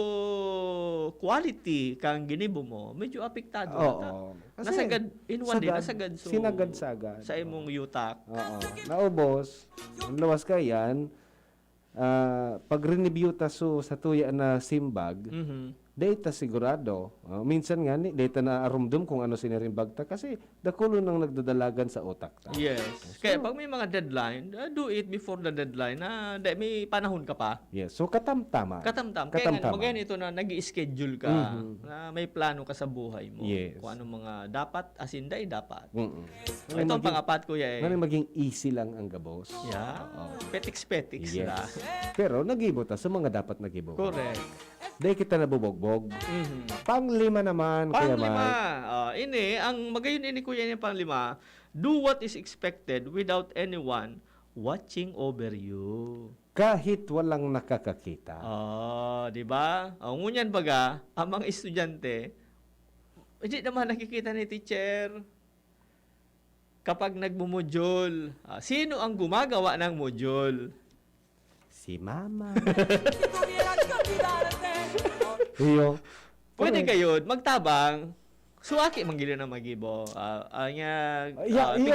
[SPEAKER 2] quality kang ginibo mo, medyo apektado.
[SPEAKER 1] Oo. Kasi
[SPEAKER 2] Nasagad, in one day,
[SPEAKER 1] sagad,
[SPEAKER 2] nasagad. So,
[SPEAKER 1] sinagad-sagad.
[SPEAKER 2] sa imong yutak.
[SPEAKER 1] Oo. Naubos. Ang lawas ka yan. Pag reneview ta so sa tuya na simbag,
[SPEAKER 2] Mhm.
[SPEAKER 1] data sigurado. Minsan nga ni data na arumdum kung ano sinirimbag ta kasi dakulo nang nagdadalagan sa utak ta.
[SPEAKER 2] Yes. Kaya pag may mga deadline, do it before the deadline na may panahon ka pa.
[SPEAKER 1] Yes. So katamtama.
[SPEAKER 2] Katamtam. Kaya nga, magayon ito na nag-schedule ka, na may plano ka sa buhay mo.
[SPEAKER 1] Yes.
[SPEAKER 2] Kung anong mga dapat, asinday dapat.
[SPEAKER 1] Mm-mm.
[SPEAKER 2] Ito ang pangapat, kuya eh.
[SPEAKER 1] Nang maging easy lang ang gabos.
[SPEAKER 2] Yeah. Petiks-petiks
[SPEAKER 1] Yes.
[SPEAKER 2] na.
[SPEAKER 1] Pero nagibo ta sa mga dapat nagibo.
[SPEAKER 2] Correct.
[SPEAKER 1] Dahil kita nabubogbog. Panglima naman, Kuya
[SPEAKER 2] Panglima.
[SPEAKER 1] Mike.
[SPEAKER 2] Ang magayon ini kuya ni panglima, do what is expected without anyone watching over you.
[SPEAKER 1] Kahit walang nakakakita.
[SPEAKER 2] Di ba? Ngunyan baga, ang mga estudyante, hindi naman nakikita ni teacher kapag nagmumodule. Sino ang gumagawa ng module?
[SPEAKER 1] Si Mama. Iyo.
[SPEAKER 2] Pwede kayo magtabang. Suwaki manggili na magibo.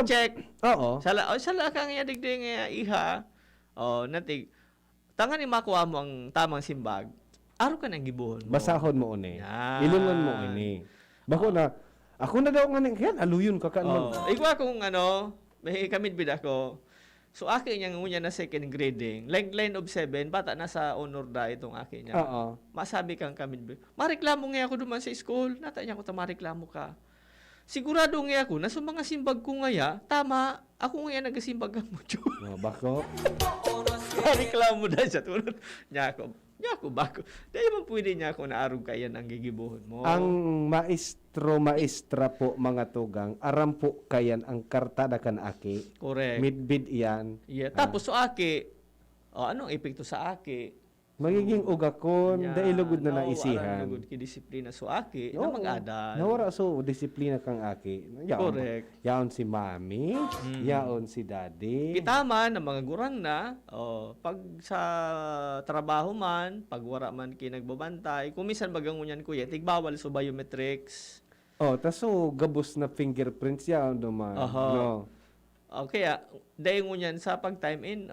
[SPEAKER 2] Check.
[SPEAKER 1] Oo.
[SPEAKER 2] Sala kang nga digdi nga iha. Natig. Tangan ni makuha mo ang tamang simbag. Aro ka nang gibuhon mo.
[SPEAKER 1] Basahon mo uni.
[SPEAKER 2] Yan.
[SPEAKER 1] Ilungan mo uni. Bako na, ako na daw nga nang kaya, aluyon ka ka.
[SPEAKER 2] Igwa kung may kamid bid ako. So, akin niya ngunya na second grading. Like line of 7, bata nasa honor da itong akin niya.
[SPEAKER 1] Oo.
[SPEAKER 2] Masabi kang kamid bid. Mareklamo nga ako duman sa school. Nata niya ko mareklamo ka. Sigurado nga ako, nasa mga simbag ko ngaya, tama, ako nga nagasimbag ang mo.
[SPEAKER 1] Bako.
[SPEAKER 2] Mareklamo na siya. Tulad niya ako, bako. Dahil man pwede niya ako na arog kayan ang gigibuhon mo.
[SPEAKER 1] Ang maestra po mga tugang, aram po kayan ang kartada kan aki.
[SPEAKER 2] Correct.
[SPEAKER 1] Midbid iyan.
[SPEAKER 2] Yeah. Tapos so aki, anong epekto sa aki?
[SPEAKER 1] Magiging ugakon, dailugod na naisihan.
[SPEAKER 2] Lugod ki disiplina so aki, na mag-adal.
[SPEAKER 1] Nawara so disiplina kang aki.
[SPEAKER 2] Correct.
[SPEAKER 1] Yaon si mami, yaon si daddy.
[SPEAKER 2] Kita man ang mga gurang na, pag sa trabaho man, pag wara man kinagbabantay, kung minsan bagangunyan kuya, tigbawal so biometrics.
[SPEAKER 1] Taso gabos na fingerprints yaon duman. No.
[SPEAKER 2] Kaya, dahil ngunyan sa pag-time in,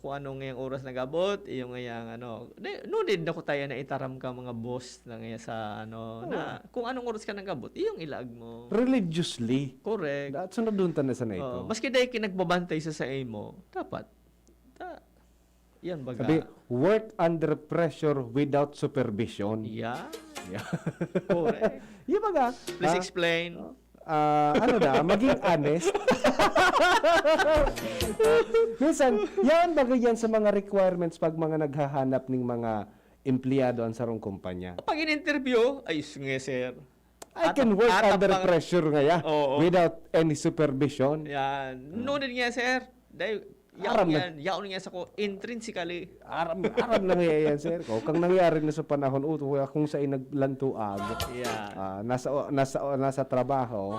[SPEAKER 2] kung anong ngayong oras nag-abot, yung ngayang no din na ko tayo na itaram ka mga boss na ngaya sa na kung anong oras ka nag-abot, yung ilag mo.
[SPEAKER 1] Religiously.
[SPEAKER 2] Correct.
[SPEAKER 1] At sunod doon ta na sa na ito.
[SPEAKER 2] Maski dahil kinagbabantay sa mo, dapat, yan baga.
[SPEAKER 1] Sabi, work under pressure without supervision.
[SPEAKER 2] Yeah.
[SPEAKER 1] Yeah.
[SPEAKER 2] Correct.
[SPEAKER 1] Yung baga.
[SPEAKER 2] Please explain.
[SPEAKER 1] Maging honest. Minsan, yan bagay yan sa mga requirements pag mga naghahanap ng mga empleyado ang sarong kumpanya.
[SPEAKER 2] Pag in-interview, ayos nga, sir.
[SPEAKER 1] I can work under pressure nga without any supervision.
[SPEAKER 2] Yan. Noted nga, sir. Dahil, yaon nga sa ko, intrinsically.
[SPEAKER 1] Aram na nga yan, sir. Kung nangyari na sa panahon, kung sa naglantuag, nasa trabaho,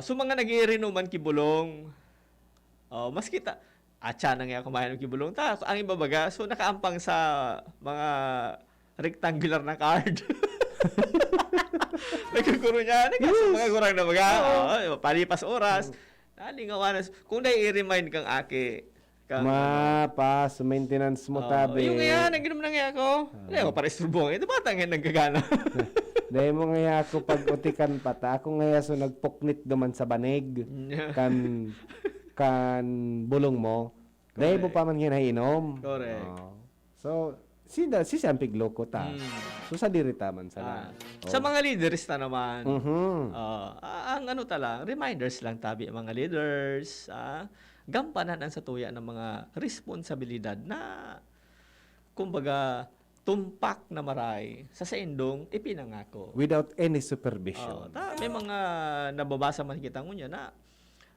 [SPEAKER 2] so mga nag-iinuman kibulong, mas kita, atya na nga kumain ng kibulong, ang ibabaga, so nakaampang sa mga rectangular na card. Nagkukuro niya, sa mga gurang na baga, palipas oras, kung i-remind kang aki,
[SPEAKER 1] Mapas, maintenance mo tabi.
[SPEAKER 2] Yung nga, naginom na nga ako. Hindi ako para isturbong. Ito ba tangin nagkagana?
[SPEAKER 1] Dahil mo nga ako pag-utikan pata. Ako nga so nagpuknit duman sa banig. kan bulong mo. Dahil mo pa man hinainom.
[SPEAKER 2] Correct.
[SPEAKER 1] So, si Sampig loko ta. So, sa dirita man sana.
[SPEAKER 2] Sa mga leaders na naman, ang reminders lang tabi mga leaders, gampanan ang satuya ng mga responsibilidad na kumbaga tumpak na maray sa saindong ipinangako.
[SPEAKER 1] Without any supervision.
[SPEAKER 2] May mga nababasa man kita ngunya na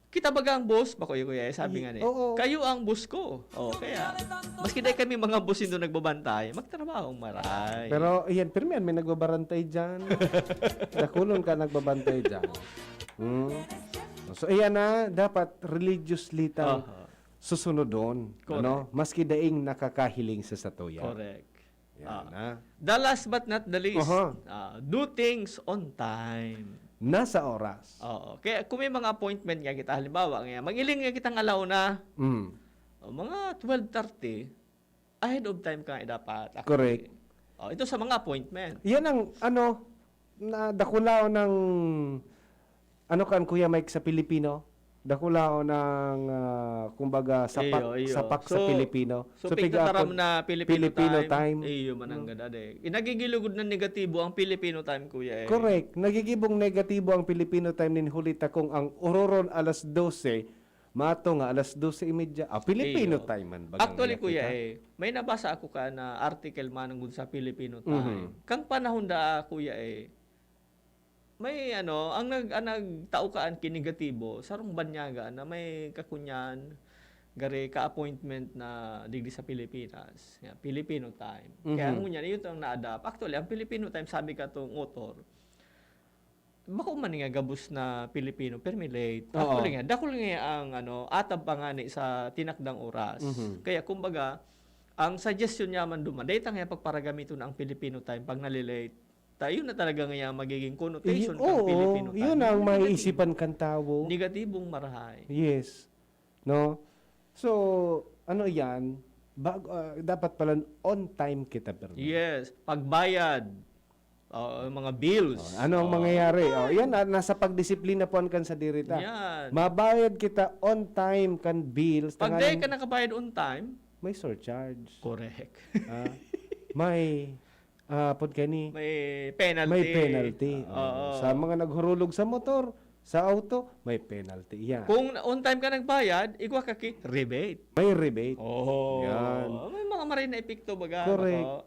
[SPEAKER 2] kita baga ang boss, kuya, sabi nga kayo ang boss ko. Kaya, maski dahil kami mga boss doon nagbabantay, magtrabaho maray.
[SPEAKER 1] Pero, yan, may nagbabarantay dyan. Nakulon ka nagbabantay dyan. So, ayan na, dapat religiously susunod doon. Maski daing nakakahiling sa satuya.
[SPEAKER 2] Correct.
[SPEAKER 1] Yan na.
[SPEAKER 2] The last but not the least, do things on time.
[SPEAKER 1] Nasa oras.
[SPEAKER 2] Kaya kung may mga appointment nga kita, halimbawa, mag-iling nga kitang alaw na, mga 12:30, ahead of time ka dapat.
[SPEAKER 1] Correct.
[SPEAKER 2] Ito sa mga appointment.
[SPEAKER 1] Yan ang na dakulao ng Kuya Mike sa Pilipino. Dakulao ng kumbaga sapak sa Pilipino.
[SPEAKER 2] So pigtataram
[SPEAKER 1] pigaapod
[SPEAKER 2] na Filipino time.
[SPEAKER 1] time.
[SPEAKER 2] Iyo man ang gadade. Inagigilugod na negatibo ang Filipino time, kuya.
[SPEAKER 1] Correct. Nagigibong negatibo ang Filipino time nin hulita kung ang ororon alas 12 mato nga alas 12:30. Filipino
[SPEAKER 2] Iyo.
[SPEAKER 1] time man bagang
[SPEAKER 2] Actually,
[SPEAKER 1] yakita.
[SPEAKER 2] kuya, may nabasa ako ka na article manungod sa Filipino time. Kang panahon da, kuya, may ang nagtao kaan kinegatibo sarong banyaga na may kakunyan gari ka-appointment na digdi sa Pilipinas. Filipino time. Kaya ngunyan, yun ang na-adapt. Actually, ang Filipino time, sabi ka tong author, bako man nga gabus na Pilipino permilate. Actually nga dakol nga ang atab pa nga ni sa tinakdang oras. Kaya kumbaga ang suggestion niya man duman dayta nga pagparagamito na ang Filipino time pag nalilate. Tayo na talaga nga magiging connotation ng Filipino time.
[SPEAKER 1] Yun ang maiisipan kan tawo.
[SPEAKER 2] Negatibong marahay.
[SPEAKER 1] Yes. No? So, yan? Dapat pala on time kita permit.
[SPEAKER 2] Yes, pagbayad. Mga bills.
[SPEAKER 1] Ano ang mangyayari? Yan, nasa pagdisiplina po kan sa dirita.
[SPEAKER 2] Yan.
[SPEAKER 1] Mabayad kita on time kan bills.
[SPEAKER 2] Pag di ka nakabayad on time,
[SPEAKER 1] may surcharge.
[SPEAKER 2] correct.
[SPEAKER 1] May
[SPEAKER 2] May penalty.
[SPEAKER 1] May penalty.
[SPEAKER 2] Oo.
[SPEAKER 1] Sa mga naghurulog sa motor, sa auto, may penalty. Yan.
[SPEAKER 2] Kung on time ka nagbayad, igwa ka rebate.
[SPEAKER 1] May rebate.
[SPEAKER 2] Yan. May mga marin na epekto baga.
[SPEAKER 1] Correct.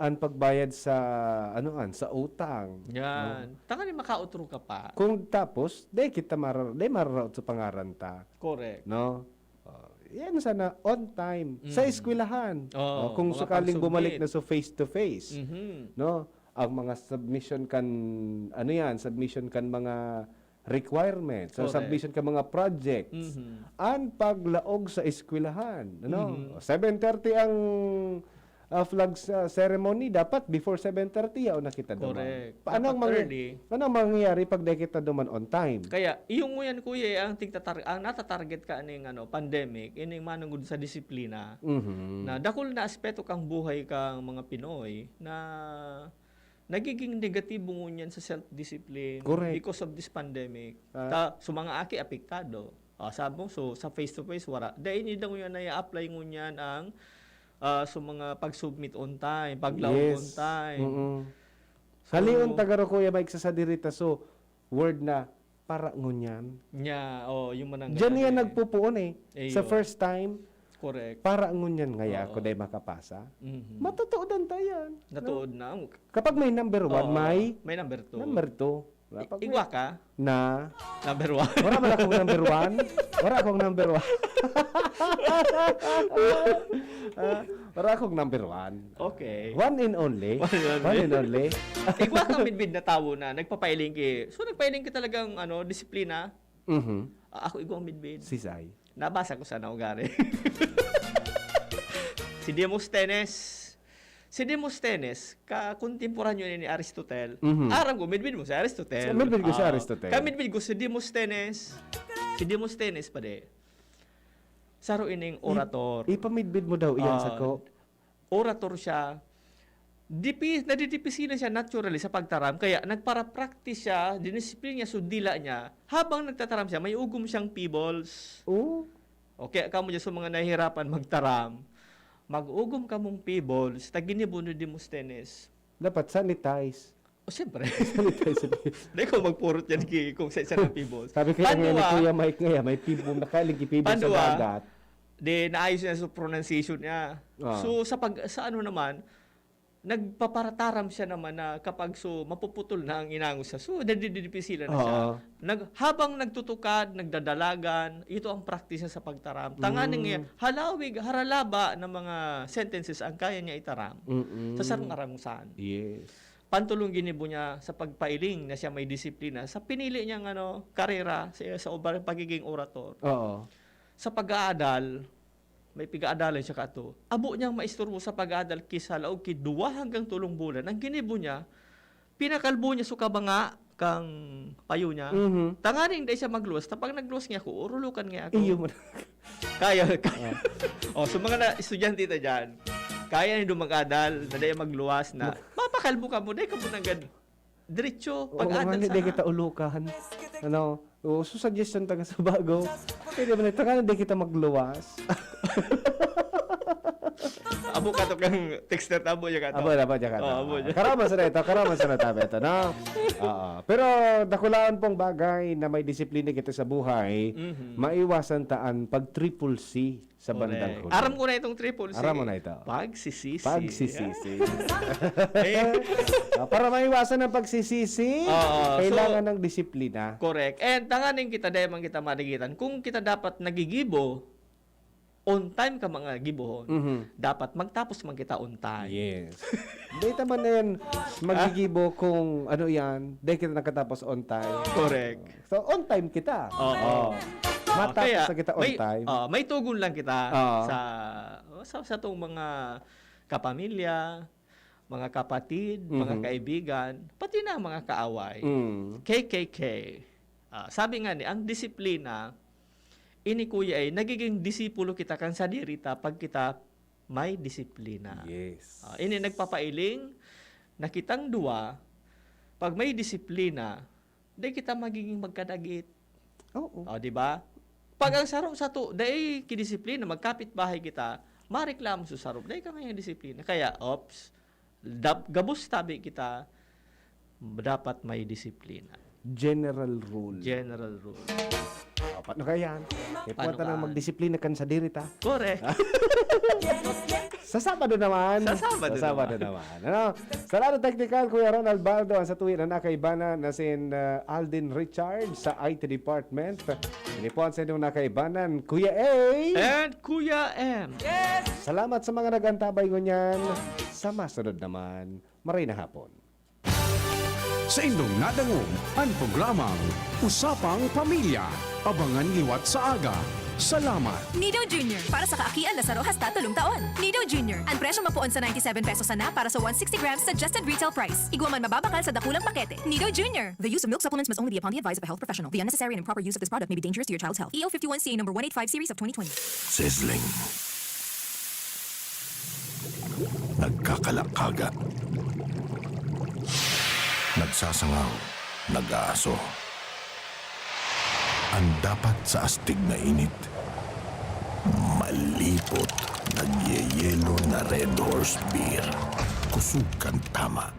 [SPEAKER 1] Ang pagbayad sa sa utang.
[SPEAKER 2] Yan. Taka ni makautro ka pa.
[SPEAKER 1] Kung tapos, kita mararaot sa pangaranta.
[SPEAKER 2] Correct.
[SPEAKER 1] No? Yan sana on time sa eskwelahan. Kung
[SPEAKER 2] mga
[SPEAKER 1] sakaling bumalik
[SPEAKER 2] pag-submit.
[SPEAKER 1] na sa face to face. No? Ang mga submission kan submission kan mga requirements, so
[SPEAKER 2] Correct.
[SPEAKER 1] submission kan mga projects. Ang paglaog sa eskwelahan, 7:30 ang flag ceremony, dapat before 7:30 nakita duman.
[SPEAKER 2] Correct.
[SPEAKER 1] Paano
[SPEAKER 2] Dapat early.
[SPEAKER 1] Paano mangyayari pag di kita duman on time?
[SPEAKER 2] Kaya, iyong mo yan, kuya, ang natatarget ka aning pandemic, ining manungod sa disiplina, na dakol na aspeto kang buhay kang mga Pinoy, na nagiging negatibo ngunyan sa self-discipline
[SPEAKER 1] Correct.
[SPEAKER 2] because of this pandemic. So, mga aki, apektado. Sabi mo, so, sa face-to-face, wala. Dahil hindi daw yan na-apply ngunyan ang mga pag-submit on time, paglaog on time. So,
[SPEAKER 1] Halion tagaro Kuya Mike sa dirita, so word na para ngunyan.
[SPEAKER 2] yung manang
[SPEAKER 1] Diyan yan nagpupuon
[SPEAKER 2] Ayun.
[SPEAKER 1] sa first time,
[SPEAKER 2] correct.
[SPEAKER 1] para ngunyan ngaya ko day makapasa. Matutuodan tayo.
[SPEAKER 2] Natuod na.
[SPEAKER 1] Kapag may number 1,
[SPEAKER 2] may number 2.
[SPEAKER 1] number 2.
[SPEAKER 2] Igwa ka?
[SPEAKER 1] Na.
[SPEAKER 2] Number 1.
[SPEAKER 1] Wala ba akong number 1? Wala akong number 1. Wala akong number 1.
[SPEAKER 2] Okay.
[SPEAKER 1] One and only. One and only.
[SPEAKER 2] Igwa ka midbid na tawo na nagpapailing ki. So nagpailing ki talagang disiplina. Ako igwa midbid.
[SPEAKER 1] Sisay.
[SPEAKER 2] Nabasa ko sa naugari. Si Demosthenes. Si Demosthenes, ka-kontemporanyo ni Aristotle. Aram ko, midbid mo si Aristotle.
[SPEAKER 1] Midbid ko si Aristotle.
[SPEAKER 2] Kamidbid ko si Demosthenes. Si Demosthenes pa de. Saro ining orator.
[SPEAKER 1] Ipamidbid mo daw iyan sa ko.
[SPEAKER 2] Orator siya. Nadidipisi na siya naturally sa pagtaram. Kaya nagpara-practice siya, dinisiplin niya, sudila niya. Habang nagtataram siya, may ugom siyang peebles. Okay, kamo dyan sa mga nahihirapan magtaram. Mag-ugom ka mong peebles, taginibo ni Demosthenes.
[SPEAKER 1] Dapat sanitize.
[SPEAKER 2] Siyempre.
[SPEAKER 1] Sanitize.
[SPEAKER 2] Hindi ko magpurot yan kung sa isa ng peebles.
[SPEAKER 1] Sabi kaya nga ni Kuya Mike ngayon, may pibong nakaling pibong sa dagat.
[SPEAKER 2] Di naayos niya sa pronunciation niya. So sa naman, nagpaparataram siya naman na kapag mapuputol na ang inangos siya. So nadidipisilan na siya. Habang nagtutukad, nagdadalagan, ito ang practice niya sa pagtaram. Tanganin niya, halawig, haralaba ng mga sentences ang kaya niya itaram. Sa sarong arangusan.
[SPEAKER 1] Yes.
[SPEAKER 2] Pantulong ginibo niya sa pagpailing na siya may disiplina sa pinili niyang karera sa pagiging orator. Sa pag-aadal, may piga-adalan siya kato. Abo niyang maisturbo sa pag-aadal kisa laog ki 2 hanggang 3 bulan. Ang ginibo niya, pinakalbo niya sukabanga kang payo niya. Tanganing day siya magluwas. Tapag nagluwas niya ako, urulukan niya ako.
[SPEAKER 1] Iyo mo.
[SPEAKER 2] Kaya. So mga estudyante ta dyan, Kaya ni dumagadal, na day magluwas na. Mapakalbo ka mo, day ka mo nang diretso, pag-adal
[SPEAKER 1] hindi kita ulukan. Ano, suggestion taga sa bago. Pwede ba nito ka, hindi kita magluwas.
[SPEAKER 2] Abo ka to kang texter tabo ya ka to.
[SPEAKER 1] Abo na ba dyan ka to?
[SPEAKER 2] Abo dyan.
[SPEAKER 1] Karaman sa na tabi ito, no? Oo. Pero dakulaan pong bagay na may disiplina kita sa buhay, maiwasan taan pag triple C sa bandang huli.
[SPEAKER 2] Aram ko na itong triple C.
[SPEAKER 1] Aram mo na ito.
[SPEAKER 2] Pagsisisi.
[SPEAKER 1] Pagsisisi.
[SPEAKER 2] Eh,
[SPEAKER 1] Para maiwasan ang pagsisisi,
[SPEAKER 2] Oo,
[SPEAKER 1] kailangan ng disiplina.
[SPEAKER 2] correct. And tanganin kita dahil man kita madigitan. Kung kita dapat nagigibo, on time ka mga gibohon, dapat magtapos man kita on time.
[SPEAKER 1] Yes. Data man na yan, magigibo kung ano yan, dahil kita nakatapos on time.
[SPEAKER 2] Correct.
[SPEAKER 1] So, on time kita.
[SPEAKER 2] Oo.
[SPEAKER 1] Matapos
[SPEAKER 2] Kaya,
[SPEAKER 1] na kita on time.
[SPEAKER 2] may tugon lang kita
[SPEAKER 1] Oo.
[SPEAKER 2] sa tong mga kapamilya, mga kapatid, mga kaibigan, pati na mga kaaway. KKK. Sabi nga ni, ang disiplina, ini kuya ay nagiging disipulo kita kan sa dirita pag kita may disiplina.
[SPEAKER 1] Yes.
[SPEAKER 2] Ini nagpapailing na kitang dua, pag may disiplina, di kita magiging magkadagit.
[SPEAKER 1] Oo.
[SPEAKER 2] Di ba? Pag ang sarong sa to, dahil kidisiplina, magkapit bahay kita, mareklamo sa sarong, dahil ka ngayong disiplina. Kaya, gabos tabi kita, dapat may disiplina.
[SPEAKER 1] General rule.
[SPEAKER 2] General rule.
[SPEAKER 1] Paano kaya yan?
[SPEAKER 2] Paano
[SPEAKER 1] Ipunta nang
[SPEAKER 2] ka?
[SPEAKER 1] magdisiplina kan sa dirita.
[SPEAKER 2] Correct.
[SPEAKER 1] Sa Sabado naman.
[SPEAKER 2] Sa Sabado
[SPEAKER 1] naman. Ano? Sa lado technical, Kuya Ron Albaldo, ang sa tuwi na nakaibana na sin Alden Richards sa IT Department. Inipon sa inyong nakaibanan, Kuya A.
[SPEAKER 2] And Kuya M.
[SPEAKER 1] Salamat sa mga nagantabay ngunyan. Sa masunod naman, maray na hapon.
[SPEAKER 4] Sa inyong nadangog, ang programang Usapang Pamilya. Abangan liwat sa aga. Salamat!
[SPEAKER 8] Nido Jr. para sa kaakian na saro hasta 3 taon. Nido Jr. Ang presyo mapuon sa 97 pesos na para sa 160 grams suggested retail price. Iguaman mababakal sa dakulang pakete. Nido Jr. The use of milk supplements must only be upon the advice of a health professional. The unnecessary and improper use of this product may be dangerous to your child's health. EO 51CA number 185 series of 2020.
[SPEAKER 3] Sizzling. Nagkakalakaga. Nagsasangaw. Nag-aaso. Ang dapat sa astig na init, malipot, nagyeyelo na Red Horse Beer. Kusog kang tama.